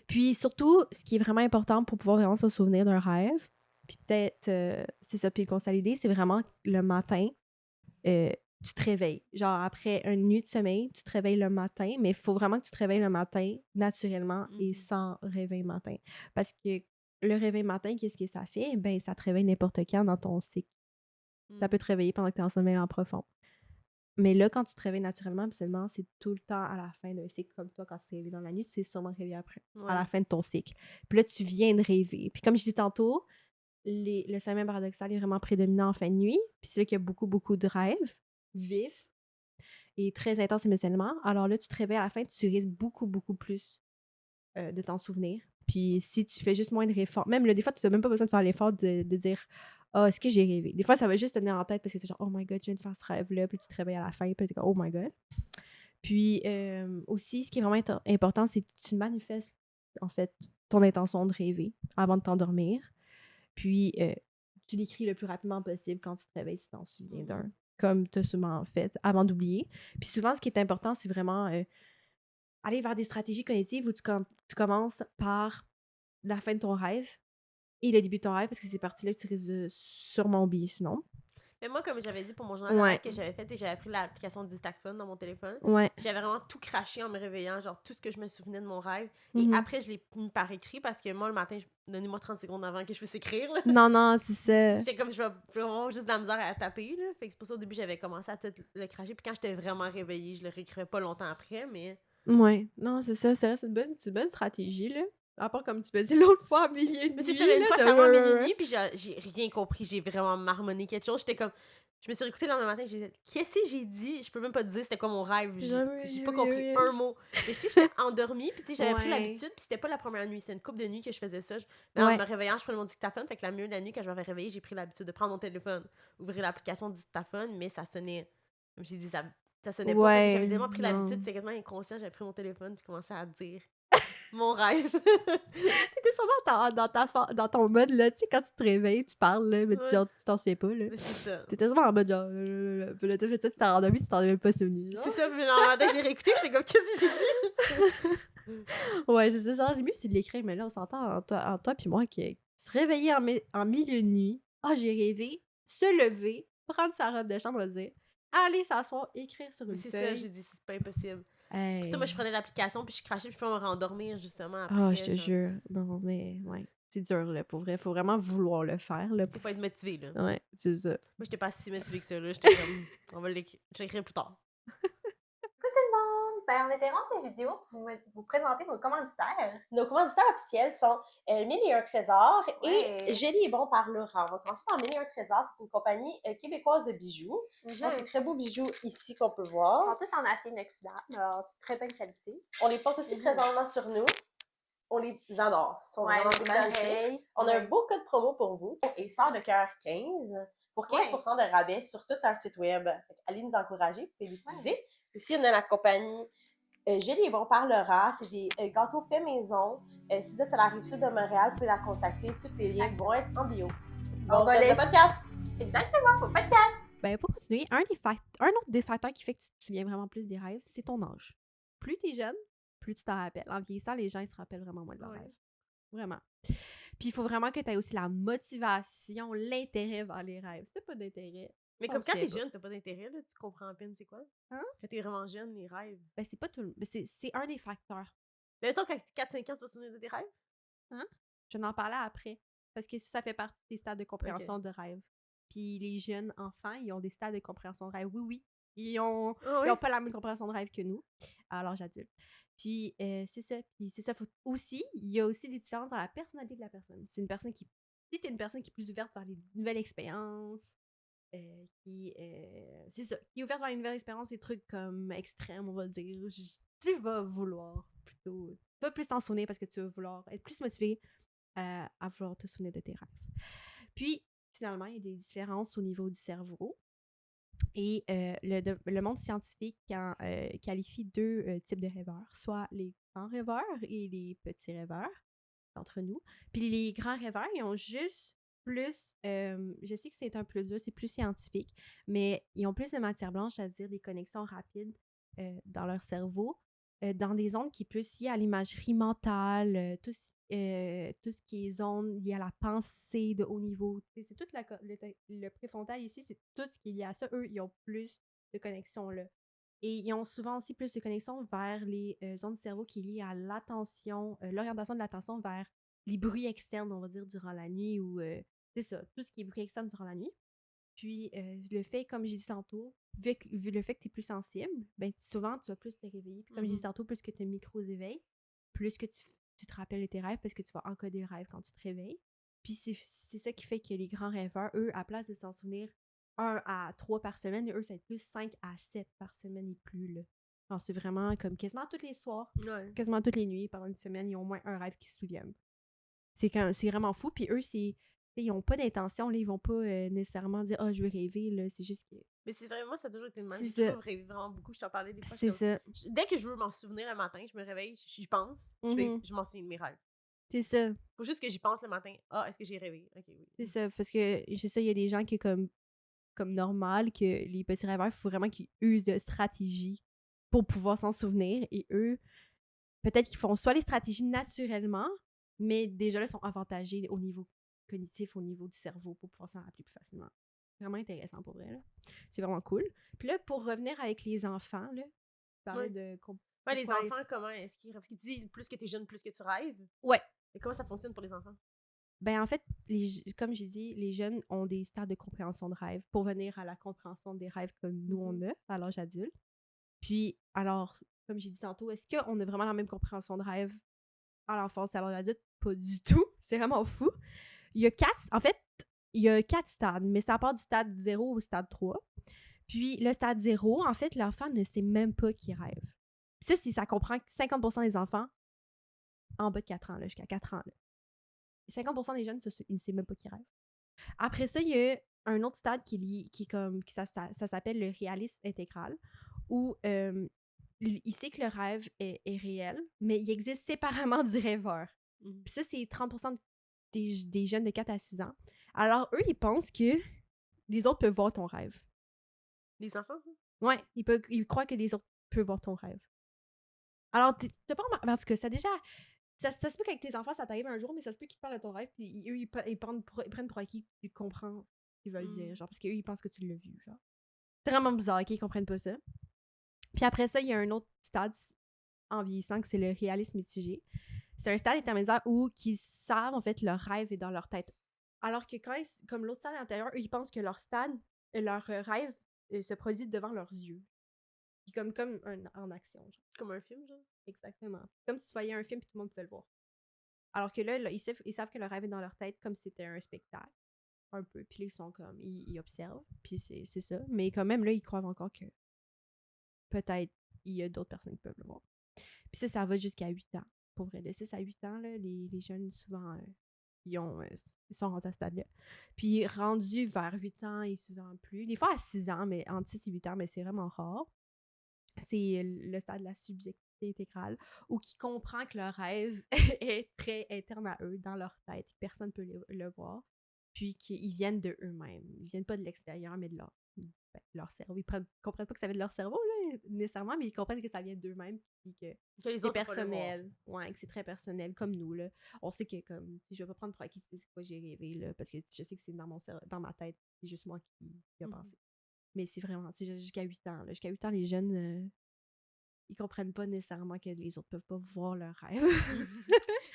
Puis surtout, ce qui est vraiment important pour pouvoir vraiment se souvenir d'un rêve, puis peut-être, c'est ça, puis le consolider, c'est vraiment le matin, tu te réveilles. Genre, après une nuit de sommeil, tu te réveilles le matin, mais il faut vraiment que tu te réveilles le matin naturellement et sans réveil matin. Parce que le réveil matin, qu'est-ce que ça fait? Ben, ça te réveille n'importe quand dans ton cycle. Ça peut te réveiller pendant que tu es en sommeil en profond. Mais là, quand tu te réveilles naturellement, absolument, c'est tout le temps à la fin d'un cycle. Comme toi, quand tu te réveilles dans la nuit, tu sais sûrement réveiller après, à la fin de ton cycle. Puis là, tu viens de rêver. Puis comme je disais tantôt, le sommeil paradoxal est vraiment prédominant en fin de nuit. Puis c'est là qu'il y a beaucoup de rêves vifs et très intenses émotionnellement. Alors là, tu te réveilles à la fin, tu risques beaucoup plus de t'en souvenir. Puis si tu fais juste moins de l'effort, même là, des fois, tu n'as même pas besoin de faire l'effort de dire « est-ce que j'ai rêvé? » Des fois, ça va juste te venir en tête parce que c'est genre « Oh my God, je viens de faire ce rêve-là. » Puis tu te réveilles à la fin, puis tu es comme « Oh my God. » Puis aussi, ce qui est vraiment important, c'est que tu manifestes, en fait, ton intention de rêver avant de t'endormir. Puis tu l'écris le plus rapidement possible quand tu te réveilles si tu t'en souviens d'un, comme tu as souvent fait, avant d'oublier. Puis souvent, ce qui est important, c'est vraiment aller vers des stratégies cognitives où tu commences par la fin de ton rêve et le début de ton rêve, parce que c'est parti-là que tu risques de sûrement oublier sinon. Mais moi, comme j'avais dit pour mon journal que j'avais fait, j'avais pris l'application Dictaphone dans mon téléphone. J'avais vraiment tout craché en me réveillant, genre tout ce que je me souvenais de mon rêve. Et après, je l'ai mis par écrit parce que moi, le matin, donnez-moi 30 secondes avant que je puisse écrire. Là. Non, c'est ça. J'étais comme, je vais vraiment juste de la misère à taper. Là. Fait que c'est pour ça, au début, j'avais commencé à tout le cracher. Puis quand j'étais vraiment réveillée, je le réécrivais pas longtemps après, mais... Ouais, non, c'est ça. C'est une bonne stratégie, là. À part, comme tu me dis l'autre fois, à milieu de nuit. Mais c'est ça, une fois, ça va à milieu de nuit, puis j'ai rien compris. J'ai vraiment marmonné quelque chose. J'étais comme... Je me suis réécoutée le lendemain matin, j'ai dit « Qu'est-ce que j'ai dit? » Je peux même pas te dire c'était quoi mon rêve. J'ai pas compris un mot. Mais je sais, j'étais endormie, puis tu sais, j'avais pris l'habitude, puis c'était pas la première nuit, c'était une couple de nuits que je faisais ça. Mais en me réveillant, je prenais mon dictaphone, fait que la mieux de la nuit, quand je m'avais réveillée, j'ai pris l'habitude de prendre mon téléphone, ouvrir l'application dictaphone, mais ça sonnait... Comme j'ai dit, ça sonnait pas, parce que j'avais tellement pris l'habitude, c'était quasiment inconscient, j'avais pris mon téléphone, puis commençais à dire... mon rêve. T'étais sûrement dans ton mode, là, tu sais, quand tu te réveilles, tu parles, là, mais tu t'en souviens pas, là. C'est ça. T'étais sûrement en mode genre, puis là, tu t'es endormi, tu t'en es même pas souvenu. C'est ça, puis là, j'ai réécouté, j'étais comme, qu'est-ce que j'ai dit? Ouais, c'est ça, c'est mieux c'est de l'écrire, mais là, on s'entend en toi puis moi que se réveiller en milieu de nuit, j'ai rêvé, se lever, prendre sa robe de chambre, dire, aller s'asseoir, écrire sur une feuille. C'est ça, j'ai dit, c'est pas impossible. Hey. Puis ça, moi, je prenais l'application, puis je crachais, puis je peux me rendormir, justement, après. Je te jure. Non, mais, ouais. C'est dur, là, pour vrai. Faut vraiment vouloir le faire, là. Faut être motivé, là. Ouais, c'est ça. Moi, j'étais pas si motivée que ça, là. J'étais comme, je vais l'écrire plus tard. Coucou tout le monde! On interrompt cette vidéo pour vous présenter nos commanditaires. Nos commanditaires officiels sont Mille et un trésors et Joli et bon par Laura. On va commencer par Mille et un trésors. C'est une compagnie québécoise de bijoux. C'est très beaux bijoux ici qu'on peut voir. Ils sont tous en acier inoxydable, alors de très bonne qualité. On les porte aussi présentement sur nous. On les adore. Ils sont vraiment magnifiques. On a un beau code promo pour vous. Et sort de cœur 15 pour 15% de rabais sur tout leur site web. Allez nous encourager, vous pouvez l'utiliser. Ici, on a la compagnie Joli et bon par Laura. C'est des gâteaux faits maison. Si vous êtes à la Rive-Sud de Montréal, vous pouvez la contacter. Tous les liens vont être en bio. On va le podcast. Exactement, au podcast. Ben, pour continuer, un autre des facteurs qui fait que tu te souviens vraiment plus des rêves, c'est ton âge. Plus t'es jeune, plus tu t'en rappelles. En vieillissant, les gens, ils se rappellent vraiment moins de leurs rêves. Vraiment. Puis il faut vraiment que tu aies aussi la motivation, l'intérêt vers les rêves. Si t'as pas d'intérêt, Mais comme quand t'es jeune, t'as pas d'intérêt, là, tu comprends à peine c'est quoi. Hein? Quand t'es vraiment jeune, les rêves. Ben, c'est pas tout le... c'est un des facteurs. Mais mettons, quand t'as 4-5 ans, tu vas te souvenir de tes rêves? Hein? Je vais en parler après. Parce que ça fait partie des stades de compréhension de rêve. Puis les jeunes enfants, ils ont des stades de compréhension de rêve. Oui. Ils ont pas la même compréhension de rêve que nous, à l'âge adulte. Puis c'est ça. Puis c'est ça. Aussi, il y a aussi des différences dans la personnalité de la personne. C'est une personne qui... Si t'es une personne qui est plus ouverte vers les nouvelles expériences, c'est ça, qui est ouverte vers les nouvelles expériences, des trucs comme extrêmes, on va dire, tu vas vouloir plutôt... Tu vas plus t'en souvenir parce que tu vas vouloir être plus motivé à vouloir te souvenir de tes rêves. Puis, finalement, il y a des différences au niveau du cerveau. Et le monde scientifique qualifie deux types de rêveurs, soit les grands rêveurs et les petits rêveurs, d'entre nous. Puis les grands rêveurs, ils ont juste plus, je sais que c'est un peu dur, c'est plus scientifique, mais ils ont plus de matière blanche, c'est-à-dire des connexions rapides dans leur cerveau, dans des zones qui peuvent liées à l'imagerie mentale, tout ce qui est zone liée à la pensée de haut niveau. C'est tout le préfrontal ici, c'est tout ce qui est lié à ça. Eux, ils ont plus de connexions là. Et ils ont souvent aussi plus de connexions vers les zones du cerveau qui est liées à l'attention, l'orientation de l'attention vers les bruits externes, on va dire, durant la nuit ou c'est ça, tout ce qui est bruit externe durant la nuit. Puis le fait, comme j'ai dit tantôt, vu le fait que tu es plus sensible, ben souvent tu vas plus te réveiller. Puis comme j'ai dit tantôt, plus que tu as micro-éveil, plus que tu te rappelles de tes rêves parce que tu vas encoder le rêve quand tu te réveilles. Puis c'est ça qui fait que les grands rêveurs, eux, à place de s'en souvenir 1 à 3 par semaine, eux, ça va être plus 5 à 7 par semaine et plus, là. Alors, c'est vraiment comme quasiment tous les soirs, quasiment toutes les nuits, pendant une semaine, ils ont au moins un rêve qu'ils se souviennent. C'est vraiment fou. Puis eux, ils n'ont pas d'intention, là, ils vont pas nécessairement dire « Ah, je veux rêver », là, c'est juste que... Mais c'est vraiment, ça a toujours été le même. C'est J'ai ça. toujours rêvé vraiment beaucoup. Je t'en parlais des fois. C'est ça. Dès que je veux m'en souvenir le matin, je me réveille, je pense, je m'en souviens de mes rêves. C'est ça. Faut juste que j'y pense le matin. Ah, est-ce que j'ai rêvé? Ok, oui. C'est ça, parce que c'est ça, il y a des gens qui comme normal que les petits rêveurs, il faut vraiment qu'ils usent de stratégies pour pouvoir s'en souvenir. Et eux, peut-être qu'ils font soit les stratégies naturellement, mais déjà là, sont avantagés au niveau cognitif, au niveau du cerveau pour pouvoir s'en rappeler plus facilement. C'est vraiment intéressant pour vrai, là. C'est vraiment cool. Puis là, pour revenir avec les enfants, là, tu parlais de... Ouais, les enfants, comment est-ce qu'ils rêvent? Parce qu'ils disent plus que t'es jeune, plus que tu rêves. Ouais. Et comment ça fonctionne pour les enfants? Ben en fait, comme j'ai dit, les jeunes ont des stades de compréhension de rêve pour venir à la compréhension des rêves que nous, on a à l'âge adulte. Puis, alors, comme j'ai dit tantôt, est-ce qu'on a vraiment la même compréhension de rêve à l'enfance et à l'âge adulte? Pas du tout. C'est vraiment fou. Il y a 4 stades, mais ça part du stade 0 au stade 3. Puis, le stade 0, en fait, l'enfant ne sait même pas qu'il rêve. Ça, ça comprend 50% des enfants en bas de 4 ans, là, jusqu'à 4 ans. Là. 50% des jeunes, ils ne savent même pas qu'ils rêvent. Après ça, il y a un autre stade ça s'appelle le réalisme intégral, où il sait que le rêve est réel, mais il existe séparément du rêveur. Puis ça, c'est 30% des jeunes de 4 à 6 ans. Alors, eux, ils pensent que les autres peuvent voir ton rêve. Les enfants? Ouais, ils croient que les autres peuvent voir ton rêve. Alors, t'as pas remarqué... En tout cas, ça déjà... Ça se peut qu'avec tes enfants, ça t'arrive un jour, mais ça se peut qu'ils te parlent de ton rêve, puis eux, ils prennent pour acquis que tu comprends ce qu'ils veulent dire, genre, parce qu'eux, ils pensent que tu l'as vu, genre. C'est vraiment bizarre, OK? Ils comprennent pas ça. Puis après ça, il y a un autre stade en vieillissant, que c'est le réalisme mitigé. C'est un stade intermédiaire où ils savent, en fait, leur rêve est dans leur tête. Alors que comme l'autre stade antérieur, eux, ils pensent que leur rêve se produit devant leurs yeux. Comme en action, genre. Comme un film, genre? Exactement. Comme si tu voyais un film et tout le monde pouvait le voir. Alors que là ils savent que le rêve est dans leur tête comme si c'était un spectacle. Un peu. Puis là, ils sont comme... Ils observent. Puis c'est ça. Mais quand même, là, ils croient encore que peut-être il y a d'autres personnes qui peuvent le voir. Puis ça va jusqu'à 8 ans. Pour vrai, de 6 à 8 ans, là, les jeunes, souvent, ils sont rendus à ce stade-là. Puis rendus vers 8 ans et souvent plus. Des fois à 6 ans, mais entre 6 et 8 ans, mais c'est vraiment rare. C'est le stade de la subjectivité intégrale, où qui comprend que leur rêve est très interne à eux, dans leur tête, que personne ne peut le voir. puis qu'ils viennent de eux-mêmes. Ils viennent pas de l'extérieur, mais de leur cerveau. Ils comprennent pas que ça vient de leur cerveau, là, nécessairement, mais ils comprennent que ça vient d'eux-mêmes, puis que les c'est autres peuvent pas le voir. personnel. Ouais, que c'est très personnel, comme nous, là. On sait que, comme, si je vais pas prendre pour acquis, c'est quoi j'ai rêvé, là, parce que je sais que c'est dans ma tête, c'est juste moi qui a pensé. Mais c'est vraiment, tu sais, jusqu'à 8 ans, là. Jusqu'à 8 ans, les jeunes, ils comprennent pas nécessairement que les autres peuvent pas voir leurs rêves.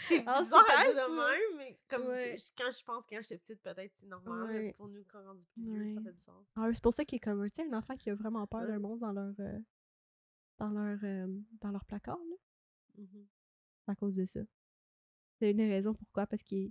C'est bizarre à dire de même, mais comme quand je pense quand j'étais petite, peut-être c'est normal. Mais pour nous, quand on rendu plus vieux, ça fait du sens. Alors, c'est pour ça qu'il y a comme, tu sais, un enfant qui a vraiment peur d'un monstre dans leur placard, là. À cause de ça. C'est une des raisons pourquoi, parce qu'ils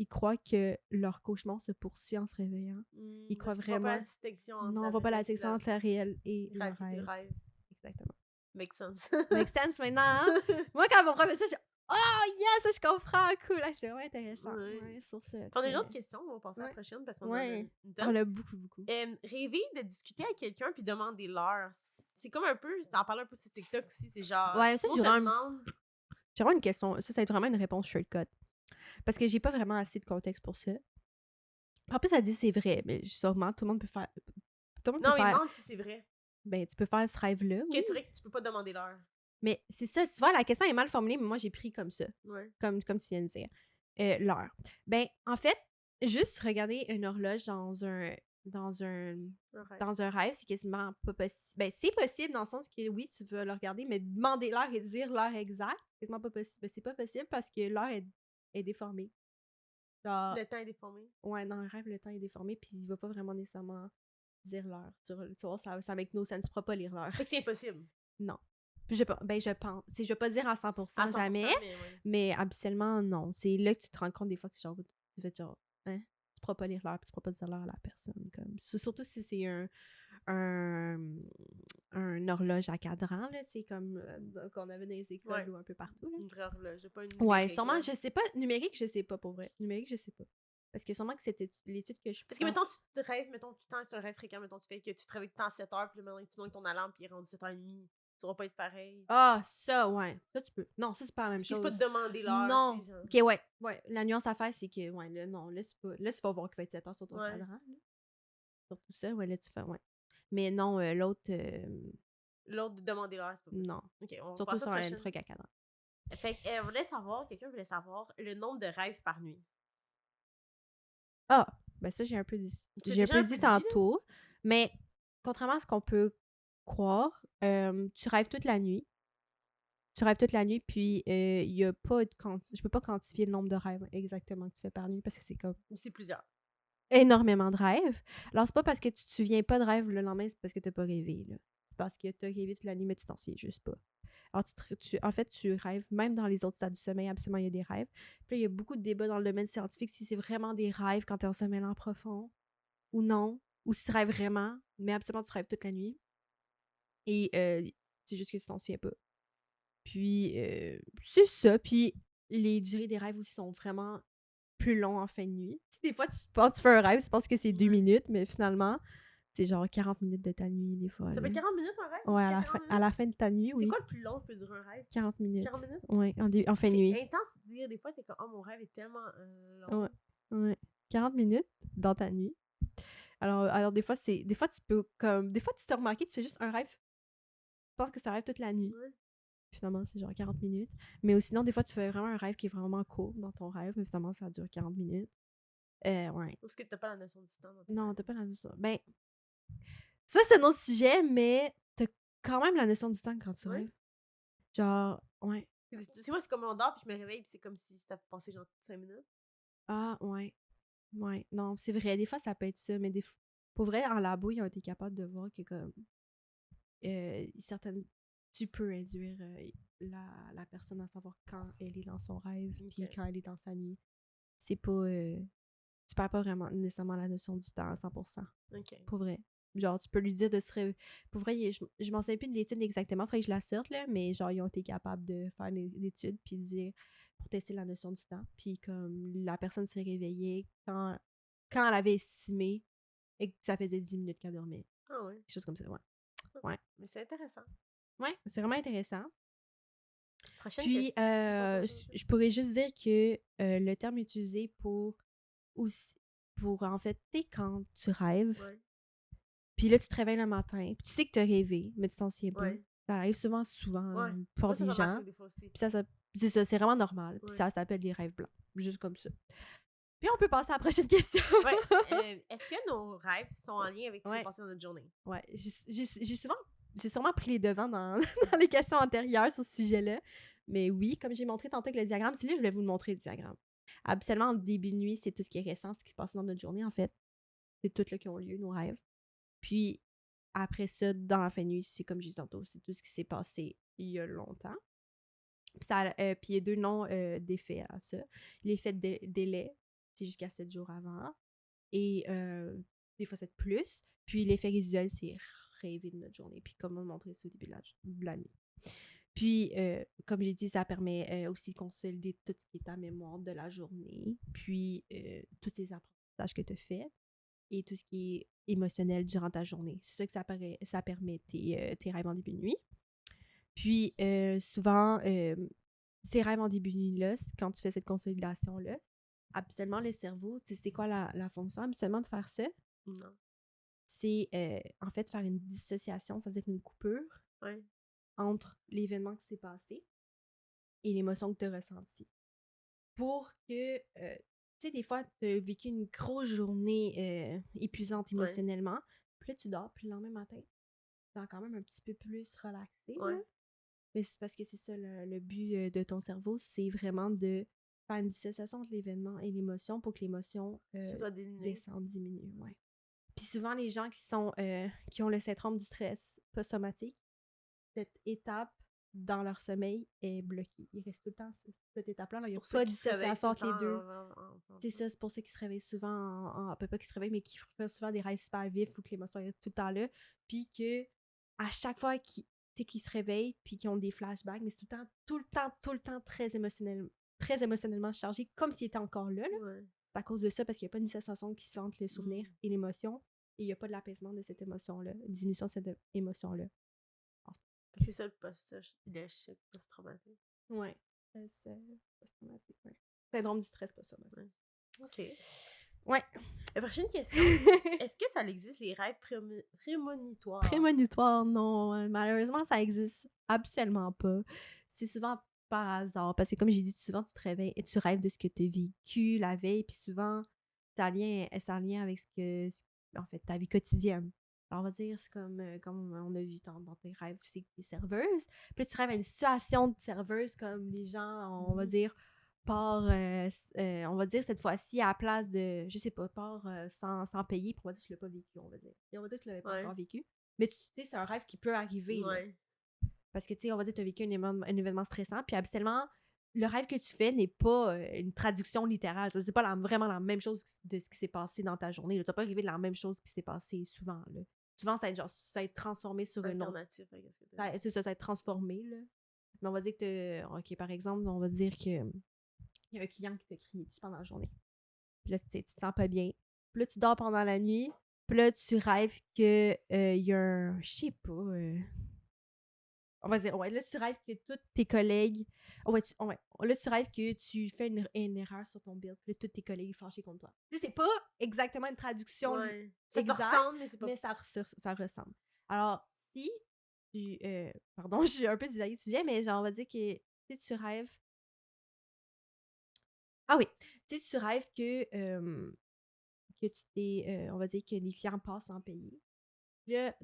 croient que leur cauchemar se poursuit en se réveillant. Ils croient vraiment... On voit pas la distinction entre non, on voit pas la distinction entre la réelle et le rêve. Exactement. Make sense. Make sense maintenant, hein? Moi, quand mon prof fait ça, je oh yes, je comprends, cool. C'est vraiment intéressant. Ouais, c'est pour ça. On a une autre question, on va passer à la prochaine parce qu'on a une tonne. On a beaucoup. Rêver de discuter avec quelqu'un puis demander l'heure. C'est comme un peu, t'en parles un peu sur TikTok aussi, c'est genre. Ouais, ça, j'ai vraiment une question. Ça va être vraiment une réponse shortcut. Parce que j'ai pas vraiment assez de contexte pour ça. En plus, ça dit c'est vrai, mais sûrement, tout le monde peut faire. Mais demande si c'est vrai. Ben, tu peux faire ce rêve-là. Oui. Tu dirais que tu peux pas demander l'heure. Mais c'est ça, tu vois, la question est mal formulée, mais moi, j'ai pris comme ça. Comme tu viens de dire. L'heure. Ben, en fait, juste regarder une horloge dans un rêve, c'est quasiment pas possible. Ben, c'est possible dans le sens que oui, tu veux le regarder, mais demander l'heure et dire l'heure exacte, c'est quasiment pas possible. Ben, c'est pas possible parce que l'heure est déformée. Genre, le temps est déformé. Ouais, dans un rêve, le temps est déformé, puis il va pas vraiment nécessairement dire l'heure. Tu vois, ça make no sense, tu pourras pas lire l'heure. Fait que c'est impossible. Non. Je pense. Je vais pas dire à 100%, jamais, mais habituellement, non. C'est là que tu te rends compte des fois que tu fais genre, hein? Tu pourras pas lire l'heure, puis tu pourras pas dire l'heure à la personne. Comme. Surtout si c'est un horloge à cadran, là, tu sais, comme qu'on avait dans les écoles ou un peu partout. Là. Une vraie horloge, pas une numérique. Ouais, sûrement, je sais pas. Numérique, je sais pas, pour vrai. Numérique, je sais pas. Parce que sûrement que c'était l'étude que je... Parce que, mettons, tu te rêves, mettons, tu tends sur un rêve fréquent, mettons, tu fais que tu te réveilles tout le temps à 7h, puis maintenant, tu montes ton alarme, puis il est rendu 7h30. Ça va pas être pareil. Ah, ça, ouais. Ça, tu peux. Non, ça, c'est pas la même chose. Tu peux te demander l'heure. Non. Genre... OK, ouais. La nuance à faire, c'est que, ouais, là, non, là, tu vas voir qu'il va être 7h sur ton cadran. Là. Surtout ça, ouais, là, tu fais, ouais. Mais non, l'autre... L'autre de demander l'heure, c'est pas possible. Non. OK, on surtout sur un truc à cadran. Fait que, quelqu'un voulait savoir le nombre de rêves par nuit. Ah, ben ça, j'ai un peu dit tantôt. Mais contrairement à ce qu'on peut croire, tu rêves toute la nuit. Puis il y a pas de je peux pas quantifier le nombre de rêves exactement que tu fais par nuit parce que c'est comme... C'est plusieurs. Énormément de rêves. Alors, c'est pas parce que tu te souviens pas de rêve le lendemain, c'est parce que t'as pas rêvé, là. C'est parce que t'as rêvé toute la nuit, mais tu t'en souviens juste pas. Alors, en fait, tu rêves, même dans les autres stades du sommeil, absolument, il y a des rêves. Puis là, il y a beaucoup de débats dans le domaine scientifique si c'est vraiment des rêves quand t'es en sommeil lent profond ou non, ou si tu rêves vraiment, mais absolument, tu rêves toute la nuit. Et c'est juste que tu t'en souviens pas. Puis, c'est ça. Puis, les durées des rêves aussi sont vraiment plus longs en fin de nuit. Tu sais, des fois, tu fais un rêve, tu penses que c'est 2 minutes, mais finalement, c'est genre 40 minutes de ta nuit, des fois. Ça fait 40 minutes un rêve? Ouais, à la fin de ta nuit, oui. C'est quoi le plus long que peut durer un rêve? 40 minutes. 40 minutes? Oui, en fin de nuit. C'est intense de dire, des fois, t'es comme, oh, mon rêve est tellement long. Ouais. 40 minutes dans ta nuit. Alors des fois, tu peux, comme, des fois, tu t'es remarqué, tu fais juste un rêve. Tu penses que ça rêve toute la nuit. Ouais. Finalement, c'est genre 40 minutes. Mais sinon, des fois, tu fais vraiment un rêve qui est vraiment court dans ton rêve, mais finalement, ça dure 40 minutes. Ouais. Parce que t'as pas la notion du temps. Non, t'as pas la notion. Ben, ça, c'est un autre sujet, mais t'as quand même la notion du temps quand tu rêves. Genre, ouais. C'est moi, c'est comme on dort, puis je me réveille, puis c'est comme si ça passé genre 5 minutes. Ah, ouais. Ouais. Non, c'est vrai. Des fois, ça peut être ça, mais pour vrai, en labo, ils ont été capables de voir que, comme, tu peux induire la personne à savoir quand elle est dans son rêve, puis quand elle est dans sa nuit. C'est pas... tu perds pas vraiment nécessairement la notion du temps à 100%. OK. Pour vrai. Genre, tu peux lui dire de se réveiller. Pour vrai, je m'en souviens plus de l'étude exactement, faudrait que je la sorte, là, mais genre, ils ont été capables de faire l'étude puis de dire, pour tester la notion du temps. Puis comme la personne s'est réveillée quand elle avait estimé et que ça faisait 10 minutes qu'elle dormait. Ah ouais. Quelque chose comme ça, ouais. Mais c'est intéressant. Ouais, c'est vraiment intéressant. Prochaine puis, je pourrais juste dire que le terme utilisé pour pour, en fait, tu sais, quand tu rêves, Ouais. puis là, tu te réveilles le matin, puis tu sais que tu as rêvé, mais tu t'en souviens pas. Ouais. Ça arrive souvent, Ouais. pour Moi, ça des gens. m'arrive des fois aussi. Puis c'est ça, c'est vraiment normal. Puis Ouais. ça s'appelle des rêves blancs, juste comme ça. Puis on peut passer à la prochaine question. Ouais. Est-ce que nos rêves sont en lien avec ce qui s'est passé dans notre journée? Ouais, j'ai sûrement pris les devants dans, dans les questions antérieures sur ce sujet-là. Mais oui, comme j'ai montré tantôt avec le diagramme, c'est là que je voulais vous le montrer, le diagramme. Habituellement, en début de nuit, c'est tout ce qui est récent, ce qui s'est passé dans notre journée, en fait. C'est tout là qui ont lieu, nos rêves. Puis après ça, dans la fin de nuit, c'est comme j'ai dit tantôt, c'est tout ce qui s'est passé il y a longtemps. Puis il y a 2 noms d'effets à ça. L'effet de délai, c'est jusqu'à 7 jours avant. Et des fois, c'est plus. Puis l'effet résiduel, c'est rêver de notre journée. Puis comme on montrait ça au début de la nuit. Puis, comme j'ai dit, ça permet aussi de consolider tout ce qui est ta mémoire de la journée. Puis, tous ces apprentissages que tu as faits. Et tout ce qui est émotionnel durant ta journée. C'est ça que ça permet tes rêves en début de nuit. Puis, souvent, ces rêves en début de nuit-là, quand tu fais cette consolidation-là, habituellement, le cerveau, tu sais, c'est quoi la fonction habituellement de faire ça? Non. C'est, en fait, faire une dissociation, c'est-à-dire une coupure Ouais. entre l'événement qui s'est passé et l'émotion que tu as ressentie. Pour que, tu sais, des fois, tu as vécu une grosse journée épuisante émotionnellement, puis là, tu dors, puis le lendemain matin, tu te sens quand même un petit peu plus relaxé, là. Mais c'est parce que c'est ça, le but de ton cerveau, c'est vraiment de faire une dissociation entre l'événement et l'émotion pour que l'émotion descende, diminue, ouais. Puis souvent, les gens qui ont le syndrome du stress post-traumatique, cette étape dans leur sommeil est bloquée. Il reste tout le temps cette étape-là. Il n'y a pas de dissociation entre les deux. C'est ça, c'est pour ça qu'ils se réveillent souvent pas qu'ils se réveillent, mais qu'ils font souvent des rêves super vifs ou que l'émotion est tout le temps là. Puis que à chaque fois qu'ils se réveillent puis qu'ils ont des flashbacks, mais c'est tout le temps très émotionnellement chargé, comme s'ils étaient encore là. Ouais. C'est à cause de ça, parce qu'il n'y a pas une dissociation qui se fait entre le souvenir et l'émotion. Et il n'y a pas de l'apaisement de cette émotion-là, une diminution de cette émotion-là. C'est ça le post-traumatique. Ouais. Post-traumatique, ouais. Syndrome du stress post-traumatique. Ouais. OK. Ouais. La prochaine question. Est-ce que ça existe les rêves prémonitoires? Prémonitoires, non. Malheureusement, ça existe absolument pas. C'est souvent par hasard. Parce que comme j'ai dit, souvent, tu te réveilles et tu rêves de ce que tu as vécu la veille. Puis souvent, c'est en lien avec en fait, ta vie quotidienne. Alors, on va dire, c'est comme on a vu dans tes rêves, c'est que tu es serveuse. Puis là, tu rêves à une situation de serveuse, comme les gens, on va dire, part, on va dire cette fois-ci, à la place de, je sais pas, part sans payer, pour on va dire que tu l'as pas vécu, on va dire. Et on va dire que tu l'avais pas encore vécu. Mais tu sais, c'est un rêve qui peut arriver. Là. Parce que, tu sais, on va dire que tu as vécu un événement stressant, puis habituellement, le rêve que tu fais n'est pas une traduction littérale. C'est pas vraiment la même chose de ce qui s'est passé dans ta journée. Tu n'as pas arrivé de la même chose qui s'est passé souvent. Là. Souvent, ça va être transformé sur une autre. C'est ça va être transformé. Là. Mais on va dire que, OK, par exemple, on va dire que il y a un client qui t'a crié dessus pendant la journée. Puis là, tu te sens pas bien. Puis là, tu dors pendant la nuit. Puis là, tu rêves que il y a un, je sais pas, on va dire, ouais, là, tu rêves que tous tes collègues, là, tu rêves que tu fais une erreur sur ton build. Puis là, tous tes collègues sont fâchés contre toi. Tu sais, c'est pas exactement une traduction ça te ressemble, mais c'est pas... Mais ça ressemble. Alors, si tu, pardon, je suis un peu divaguée de sujet, mais genre, on va dire que si tu rêves. Ah oui, tu rêves que tu t'es, on va dire que les clients passent sans payer. Puis là,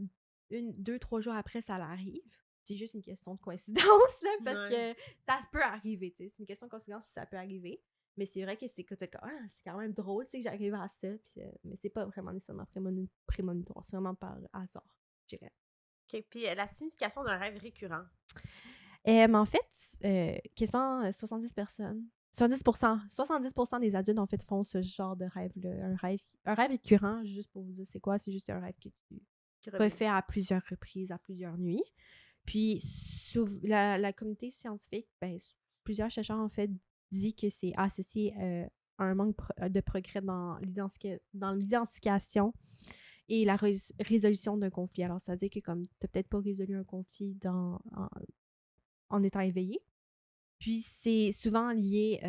2, 3 jours après, ça l'arrive. C'est juste une question de coïncidence, là, parce que ça peut arriver, tu sais. C'est une question de coïncidence, puis ça peut arriver. Mais c'est vrai que c'est quand même drôle, tu sais, que j'arrive à ça. Puis, mais c'est pas vraiment nécessairement prémonitoire. C'est vraiment par hasard, je dirais. OK. Puis la signification d'un rêve récurrent? En fait, quasiment 70%. 70% des adultes, en fait, font ce genre de rêve-là. Un rêve récurrent, juste pour vous dire c'est quoi, c'est juste un rêve que tu refais à plusieurs reprises, à plusieurs nuits. Puis, la communauté scientifique, plusieurs chercheurs, en fait, disent que c'est associé à un manque de progrès dans l'identification et la résolution d'un conflit. Alors, ça veut dire que comme tu n'as peut-être pas résolu un conflit en étant éveillé, puis c'est souvent lié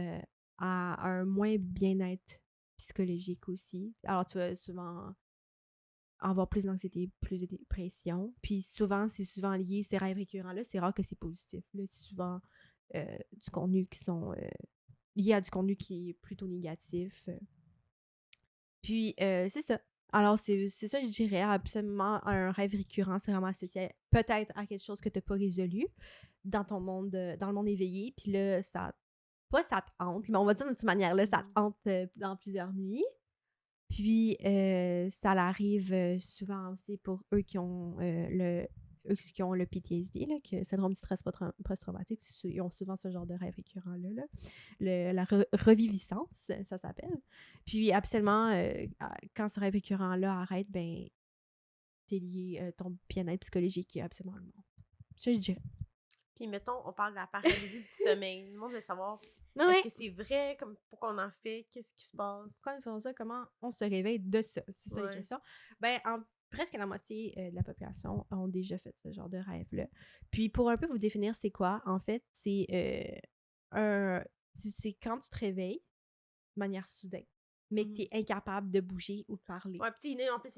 à un moins bien-être psychologique aussi. Alors, tu vas souvent avoir plus d'anxiété, plus de dépression. Puis souvent, c'est souvent lié, ces rêves récurrents-là, c'est rare que c'est positif. Là. C'est souvent du contenu qui sont liés à du contenu qui est plutôt négatif. Puis, c'est ça. Alors, c'est ça, je dirais, absolument un rêve récurrent, c'est vraiment associé peut-être à quelque chose que tu n'as pas résolu dans ton monde, dans le monde éveillé. Puis là, ça te hante, mais on va dire de cette manière-là, ça te hante dans plusieurs nuits. Puis, ça arrive souvent aussi pour eux qui ont le PTSD, là, que syndrome du stress post-traumatique, ils ont souvent ce genre de rêve récurrent-là. La reviviscence, ça s'appelle. Puis, absolument, quand ce rêve récurrent-là arrête, ben, t'es lié, ton bien-être psychologique est absolument le monde. Ça, je dirais. Puis, mettons, on parle de la paralysie du sommeil. Le monde veut savoir, est-ce que c'est vrai? Pourquoi on en fait? Qu'est-ce qui se passe? Pourquoi nous faisons ça? Comment on se réveille de ça? C'est ça la question. Ben, presque la moitié de la population ont déjà fait ce genre de rêve-là. Puis, pour un peu vous définir c'est quoi, en fait, c'est quand tu te réveilles de manière soudaine, mais que tu es incapable de bouger ou de parler. Ouais, petit nez, en plus,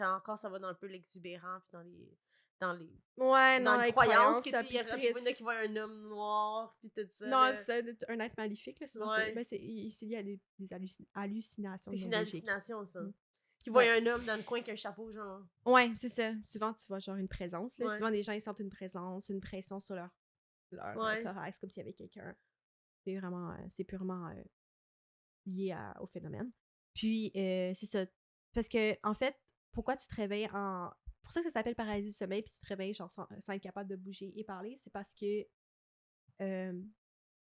encore, ça va dans un peu l'exubérant, puis dans les croyances que tu vois qui voient un homme noir puis tout ça. Non, c'est un être maléfique, là, souvent. C'est lié à des hallucinations. C'est une hallucination, ça. Qui voient un homme dans le coin avec un chapeau, genre. Ouais, c'est ça. Souvent, tu vois genre une présence. Là. Souvent, les gens ils sentent une présence, une pression sur leur thorax, comme s'il y avait quelqu'un. C'est purement lié au phénomène. Puis, c'est ça. Parce que, en fait, pourquoi tu te réveilles pour ça que ça s'appelle paralysie du sommeil, puis tu te réveilles genre sans être capable de bouger et parler, c'est parce que,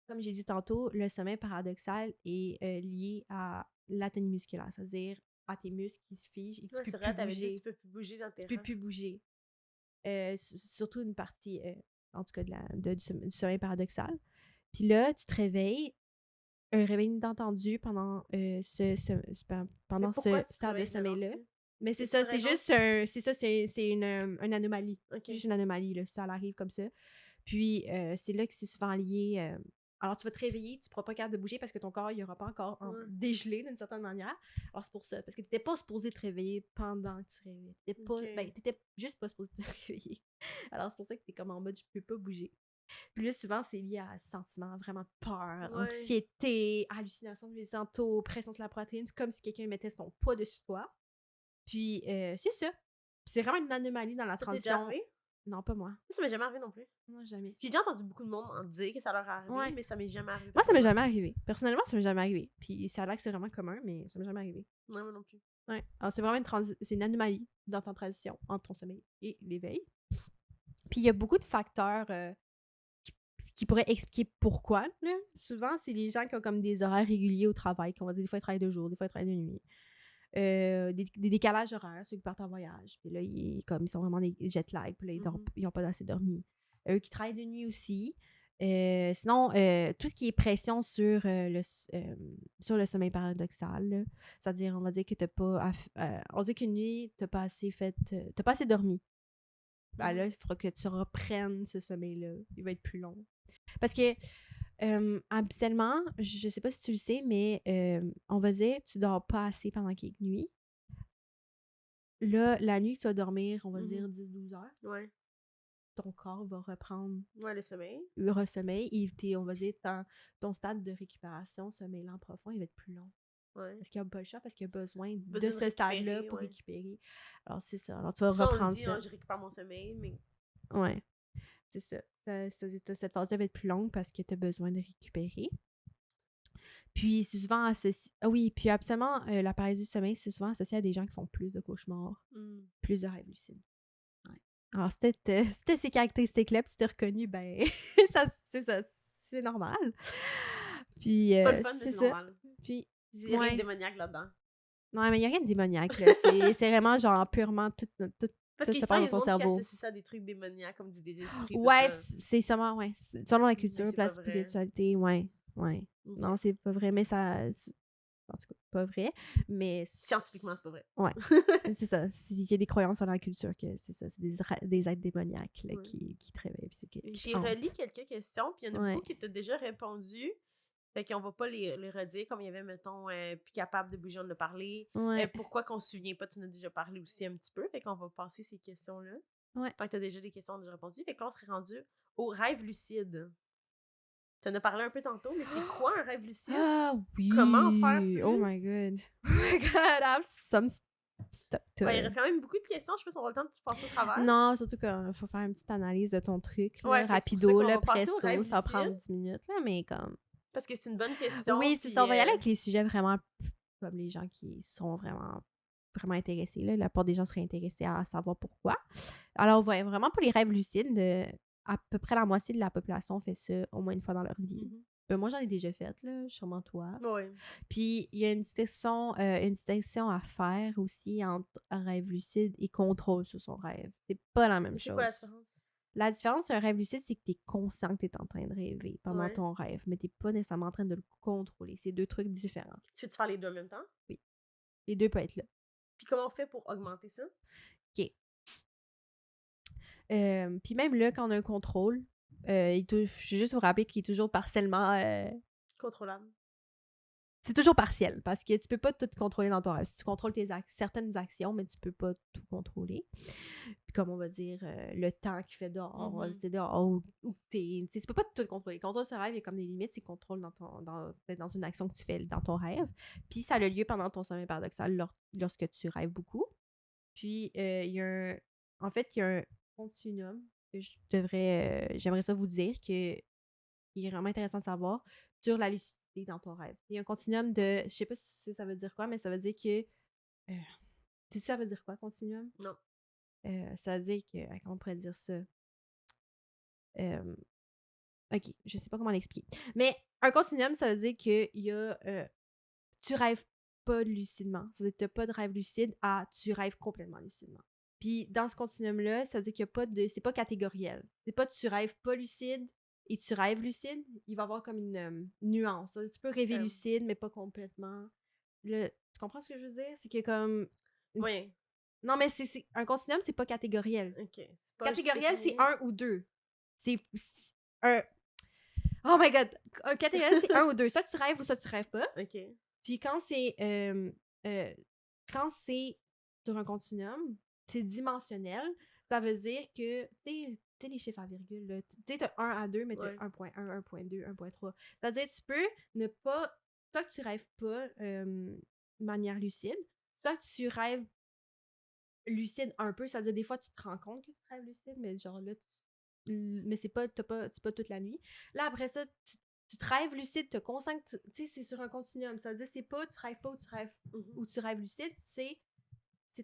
comme j'ai dit tantôt, le sommeil paradoxal est lié à l'atonie musculaire, c'est-à-dire à tes muscles qui se figent et que tu peux plus bouger. Tu peux plus bouger dans tes rêves. Tu peux plus bouger. Surtout une partie, en tout cas, du sommeil paradoxal. Puis là, tu te réveilles, un réveil inattendu pendant ce stade de sommeil-là. Mais c'est ça, c'est juste c'est une anomalie. C'est juste une anomalie, là, ça arrive comme ça. Puis c'est là que c'est souvent lié. Alors tu vas te réveiller, tu ne pourras pas capable de bouger parce que ton corps il n'aura pas encore dégelé d'une certaine manière. Alors c'est pour ça, parce que tu n'étais pas supposé te réveiller pendant que tu réveillais. Tu n'étais juste pas supposé te réveiller. Alors c'est pour ça que tu es comme en mode je peux pas bouger. Puis là, souvent, c'est lié à sentiments vraiment de peur, anxiété, hallucination de tantôt, pression sur la poitrine, comme si quelqu'un mettait son poids dessus toi. Puis, c'est ça. Puis c'est vraiment une anomalie dans la transition. Ça t'est déjà arrivé? Non, pas moi. Ça m'est jamais arrivé non plus. Non, jamais. J'ai déjà entendu beaucoup de monde en dire que ça leur est arrivé, mais ça m'est jamais arrivé. Moi, ça m'est jamais arrivé. Personnellement, ça m'est jamais arrivé. Puis ça a l'air que c'est vraiment commun, mais ça m'est jamais arrivé. Non, moi non plus. Ouais. Alors, c'est vraiment une anomalie dans ta transition entre ton sommeil et l'éveil. Puis il y a beaucoup de facteurs qui pourraient expliquer pourquoi. Là. Souvent, c'est les gens qui ont comme des horaires réguliers au travail, qu'on va dire des fois ils travaillent de jour, des fois ils travaillent de nuit. Des décalages horaires, ceux qui partent en voyage. Puis là, ils sont vraiment des jet lag, puis là, ils n'ont pas assez dormi. Eux qui travaillent de nuit aussi. Sinon, tout ce qui est pression sur le sommeil paradoxal, là, c'est-à-dire, on va dire que t'as pas... on dit qu'une nuit, t'as pas assez dormi. Ben là, il faudra que tu reprennes ce sommeil-là. Il va être plus long. Parce que, habituellement, je sais pas si tu le sais, mais on va dire tu dors pas assez pendant quelques nuits. Là, la nuit que tu vas dormir, on va dire 10-12 heures. Ouais. Ton corps va reprendre le sommeil. Le sommeil. Et on va dire ton stade de récupération, sommeil lent profond, il va être plus long. Ouais. Parce qu'il n'y a pas le choix, parce qu'il y a besoin de ce stade-là pour récupérer. Alors, c'est ça. Alors, tu vas ça, reprendre on dit, ça. Je récupère mon sommeil, mais... Ouais. C'est ça. Cette phase-là va être plus longue parce que tu as besoin de récupérer. Puis, c'est souvent associé... Ah oui, puis absolument, la paralysie du sommeil, c'est souvent associé à des gens qui font plus de cauchemars, plus de rêves lucides. Ouais. Alors, c'était ces caractéristiques-là, puis tu t'es reconnu, ben, c'est normal. Puis, c'est pas le fun, mais c'est normal. Puis, il n'y a rien de démoniaque là-dedans. Non, mais il n'y a rien de démoniaque, là. C'est vraiment, genre, purement tout parce qu'il y a ton cerveau. Qui associe ça à des trucs démoniaques, comme des esprits. Ouais, c'est seulement, selon la culture, la spiritualité, ouais. Okay. Non, c'est pas vrai, mais ça... En tout cas, pas vrai, mais... Scientifiquement, c'est pas vrai. Ouais, c'est ça. Il y a des croyances dans la culture que c'est ça, c'est des êtres démoniaques là, qui te réveillent. J'ai relis quelques questions, puis il y en a beaucoup qui t'ont déjà répondu. Fait qu'on va pas les redire comme il y avait, mettons, plus capable de bouger, on de parler. Ouais. Pourquoi qu'on se souvient pas, tu en as déjà parlé aussi un petit peu. Fait qu'on va passer ces questions-là. Ouais. Tant que t'as déjà des questions, on a déjà répondu. Fait que là, on serait rendu au rêve lucide. T'en as parlé un peu tantôt, mais c'est quoi un rêve lucide? Ah oui! Comment en faire plus? Oh my god! Oh my god! I have some stuff to... Ouais, il reste quand même beaucoup de questions. Je sais pas si on aura le temps de tout passer au travers. Non, surtout qu'il faut faire une petite analyse de ton truc, là, Ouais, fait que c'est pour ça rapido, qu'on là, va passer au presto, rêve ça va prendre lucide. 10 minutes, là, mais comme... Parce que c'est une bonne question. Oui, c'est puis, ça, on va y aller avec les sujets vraiment comme les gens qui sont vraiment intéressés, là. La plupart des gens seraient intéressés à savoir pourquoi. Alors, on va vraiment pour les rêves lucides, à peu près la moitié de la population fait ça au moins une fois dans leur vie. Moi, j'en ai déjà fait, là, sûrement toi. Oui. Puis, il y a une distinction à faire aussi entre rêve lucide et contrôle sur son rêve. C'est pas la même chose. C'est quoi la différence? La différence sur un rêve lucide, c'est que tu es conscient que tu es en train de rêver pendant ton rêve, mais tu n'es pas nécessairement en train de le contrôler. C'est deux trucs différents. Tu veux-tu faire les deux en même temps? Oui. Les deux peuvent être là. Puis comment on fait pour augmenter ça? OK. Puis même là, quand on a un contrôle, je vais juste vous rappeler qu'il est toujours partiellement... Contrôlable. C'est toujours partiel, parce que tu peux pas tout contrôler dans ton rêve. Tu contrôles certaines actions, mais tu peux pas tout contrôler. Puis comme on va dire, le temps qu'il fait dehors, on va dire dehors, où t'es... Tu peux pas tout contrôler. Contrôle ce rêve, il y a comme des limites, c'est contrôle dans une action que tu fais dans ton rêve. Puis ça a lieu pendant ton sommeil paradoxal lorsque tu rêves beaucoup. Puis il y a en fait, il y a un continuum que j'aimerais ça vous dire qui est vraiment intéressant de savoir sur la lucidité dans ton rêve. Il y a un continuum de... Je sais pas si ça veut dire quoi, mais ça veut dire que... tu sais ça veut dire quoi, continuum? Non. Ça veut dire que... Comment on pourrait dire ça? OK, je sais pas comment l'expliquer. Mais un continuum, ça veut dire que il y a... tu rêves pas lucidement. Ça veut dire que t'as pas de rêve lucide à tu rêves complètement lucidement. Puis dans ce continuum-là, ça veut dire qu'il n'y a pas de... C'est pas catégoriel. C'est pas tu rêves pas lucide et tu rêves lucide. Il va y avoir comme une nuance. Ça veut dire, tu peux rêver lucide, mais pas complètement. Tu comprends ce que je veux dire? C'est que comme... Oui. Non, mais c'est un continuum, c'est pas catégoriel. OK. Catégoriel, c'est 1 ou 2. C'est un... Oh my God! Un catégoriel, c'est 1 ou 2. Soit tu rêves ou soit tu rêves pas. OK. Puis quand c'est sur un continuum, c'est dimensionnel. Ça veut dire que, tu sais, les chiffres à virgule, là, tu sais, t'as 1 à 2, mais t'as 1.1, 1.2, 1.3. C'est-à-dire tu peux ne pas... Soit que tu rêves pas de manière lucide, soit que tu rêves lucide un peu. C'est-à-dire des fois, tu te rends compte que tu rêves lucide, mais genre là, mais c'est pas toute la nuit. Là, après ça, tu te rêves lucide, te concentres, tu sais, c'est sur un continuum. Ça veut dire, c'est pas, tu rêves pas ou tu rêves lucide, c'est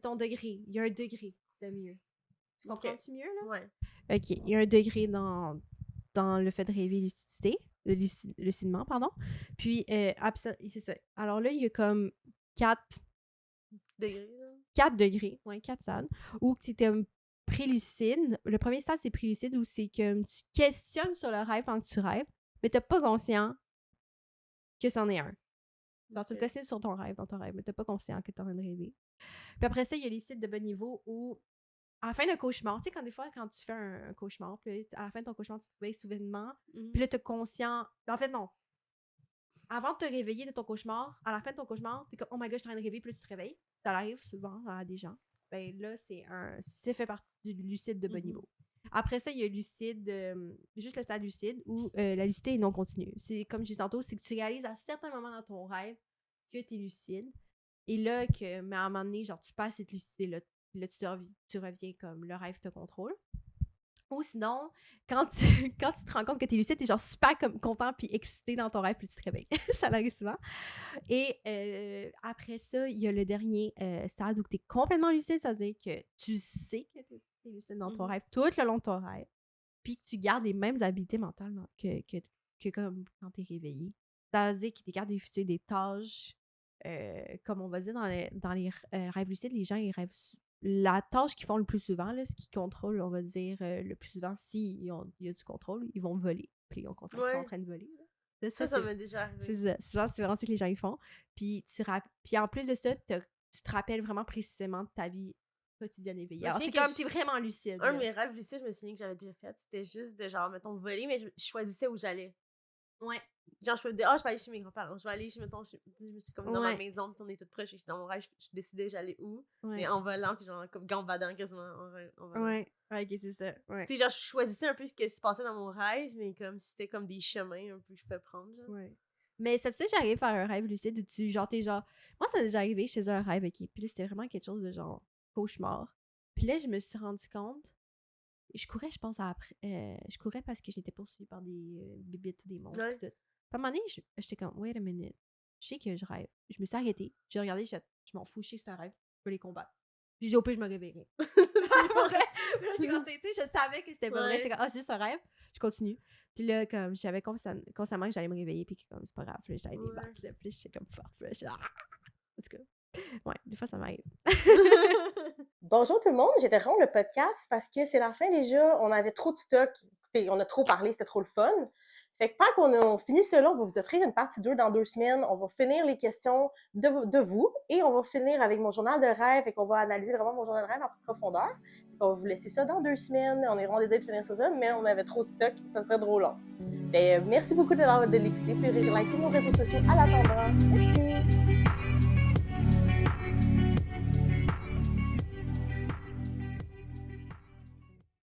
ton degré. Il y a un degré, c'est mieux. Tu comprends-tu mieux, là? Ouais. OK. Il y a un degré dans le fait de rêver lucidement, pardon. Puis, c'est ça. Alors là, il y a comme 4 degrés, ouais, 4 stades, où tu es prélucide. Le premier stade, c'est prélucide, où c'est que tu questionnes sur le rêve pendant que tu rêves, mais t'es pas conscient que c'en est un. Donc, tu te questionnes sur ton rêve, dans ton rêve, mais t'es pas conscient que t'es en train de rêver. Puis après ça, il y a les sites de bas niveau où, à la fin d'un cauchemar, tu sais, des fois, quand tu fais un cauchemar, puis à la fin de ton cauchemar, tu te réveilles soudainement, puis là, t'es conscient... En fait, non. Avant de te réveiller de ton cauchemar, à la fin de ton cauchemar, t'es comme « Oh my God, je suis en train de rêver », puis là, tu te réveilles. Ça arrive souvent à des gens. Ben là, ça fait partie du lucide de bas niveau. Après ça, il y a lucide, juste le stade lucide, où la lucidité est non continue. C'est comme je disais tantôt, c'est que tu réalises à certains moments dans ton rêve que tu es lucide. Et là, mais à un moment donné, genre, tu passes cette lucidité-là. Là, tu reviens comme le rêve te contrôle. Ou sinon, quand tu te rends compte que t'es lucide, t'es genre super content puis excité dans ton rêve puis tu te réveilles. Ça arrive souvent. Et après ça, il y a le dernier stade où t'es complètement lucide, c'est-à-dire que tu sais que t'es lucide dans ton rêve tout le long de ton rêve, puis que tu gardes les mêmes habiletés mentales que comme quand t'es réveillé. C'est-à-dire que tu gardes des tâches, comme on va dire dans les rêves lucides, les gens, ils rêvent... La tâche qu'ils font le plus souvent, là, ce qu'ils contrôlent, on va dire, le plus souvent, s'il y a du contrôle, ils vont voler. Puis ils sont en train de voler. Ça m'est déjà arrivé. C'est ça. Souvent, c'est vraiment ce que les gens ils font. Puis en plus de ça, tu te rappelles vraiment précisément de ta vie quotidienne éveillée. Alors, c'est comme t'es vraiment lucide. Un de mes rêves lucides, je me souviens que j'avais déjà fait, c'était juste de genre, mettons, voler, mais je choisissais où j'allais. Ouais. Genre, je vais aller chez mes grands-parents. Je vais aller, mettons, je me suis comme dans ma Ouais. maison, puis on est toutes proches. Je suis dans mon rêve, je décidais j'allais où. Ouais. Mais en volant, puis genre, comme gambadant quasiment en volant. Ouais. Ok, c'est ça. Ouais. Tu sais, genre, je choisissais un peu ce qui se passait dans mon rêve, mais comme c'était comme des chemins un peu que je pouvais prendre, genre. Ouais. Mais ça te fait j'arrive à faire un rêve lucide où tu, genre, t'es genre. Moi, ça m'est déjà arrivé, je faisais un rêve, ok. Puis là, c'était vraiment quelque chose de genre cauchemar. Puis là, je me suis rendu compte. Je courais, je pense, après. Je courais parce que j'étais poursuivie par des bibittes ou des monstres. Ouais. Puis tout. Puis à un moment donné, j'étais comme, wait a minute. Je sais que je rêve. Je me suis arrêtée. J'ai regardé, je m'en fous, je sais que c'est un rêve. Je peux les combattre. Puis j'ai dit, au pire, je me réveillerai. Pour vrai. Puis là, j'ai commencé, tu sais, je savais que c'était pas vrai. Ouais. J'étais comme, ah, c'est juste un rêve. Je continue. Puis là, comme, j'avais consciemment que j'allais me réveiller. Puis que, comme, c'est pas grave. Puis là, j'allais les Ouais. battre. Là, puis là, j'étais comme forte. Puis là, j'étais, ah! En tout cas, ouais, des fois, ça m'arrive. Bonjour tout le monde, j'interromps le podcast parce que c'est la fin déjà, on avait trop de stock. Écoutez, on a trop parlé, c'était trop le fun. Fait que quand on finit cela, on va vous offrir une partie 2 dans 2 semaines. On va finir les questions de vous et on va finir avec mon journal de rêve et qu'on va analyser vraiment mon journal de rêve en profondeur. Fait qu'on va vous laisser ça dans 2 semaines. On est vraiment désolé de finir ça, mais on avait trop de stock, ça serait trop long. Fait, merci beaucoup de l'écouter puis likez nos réseaux sociaux à l'attendant. Merci!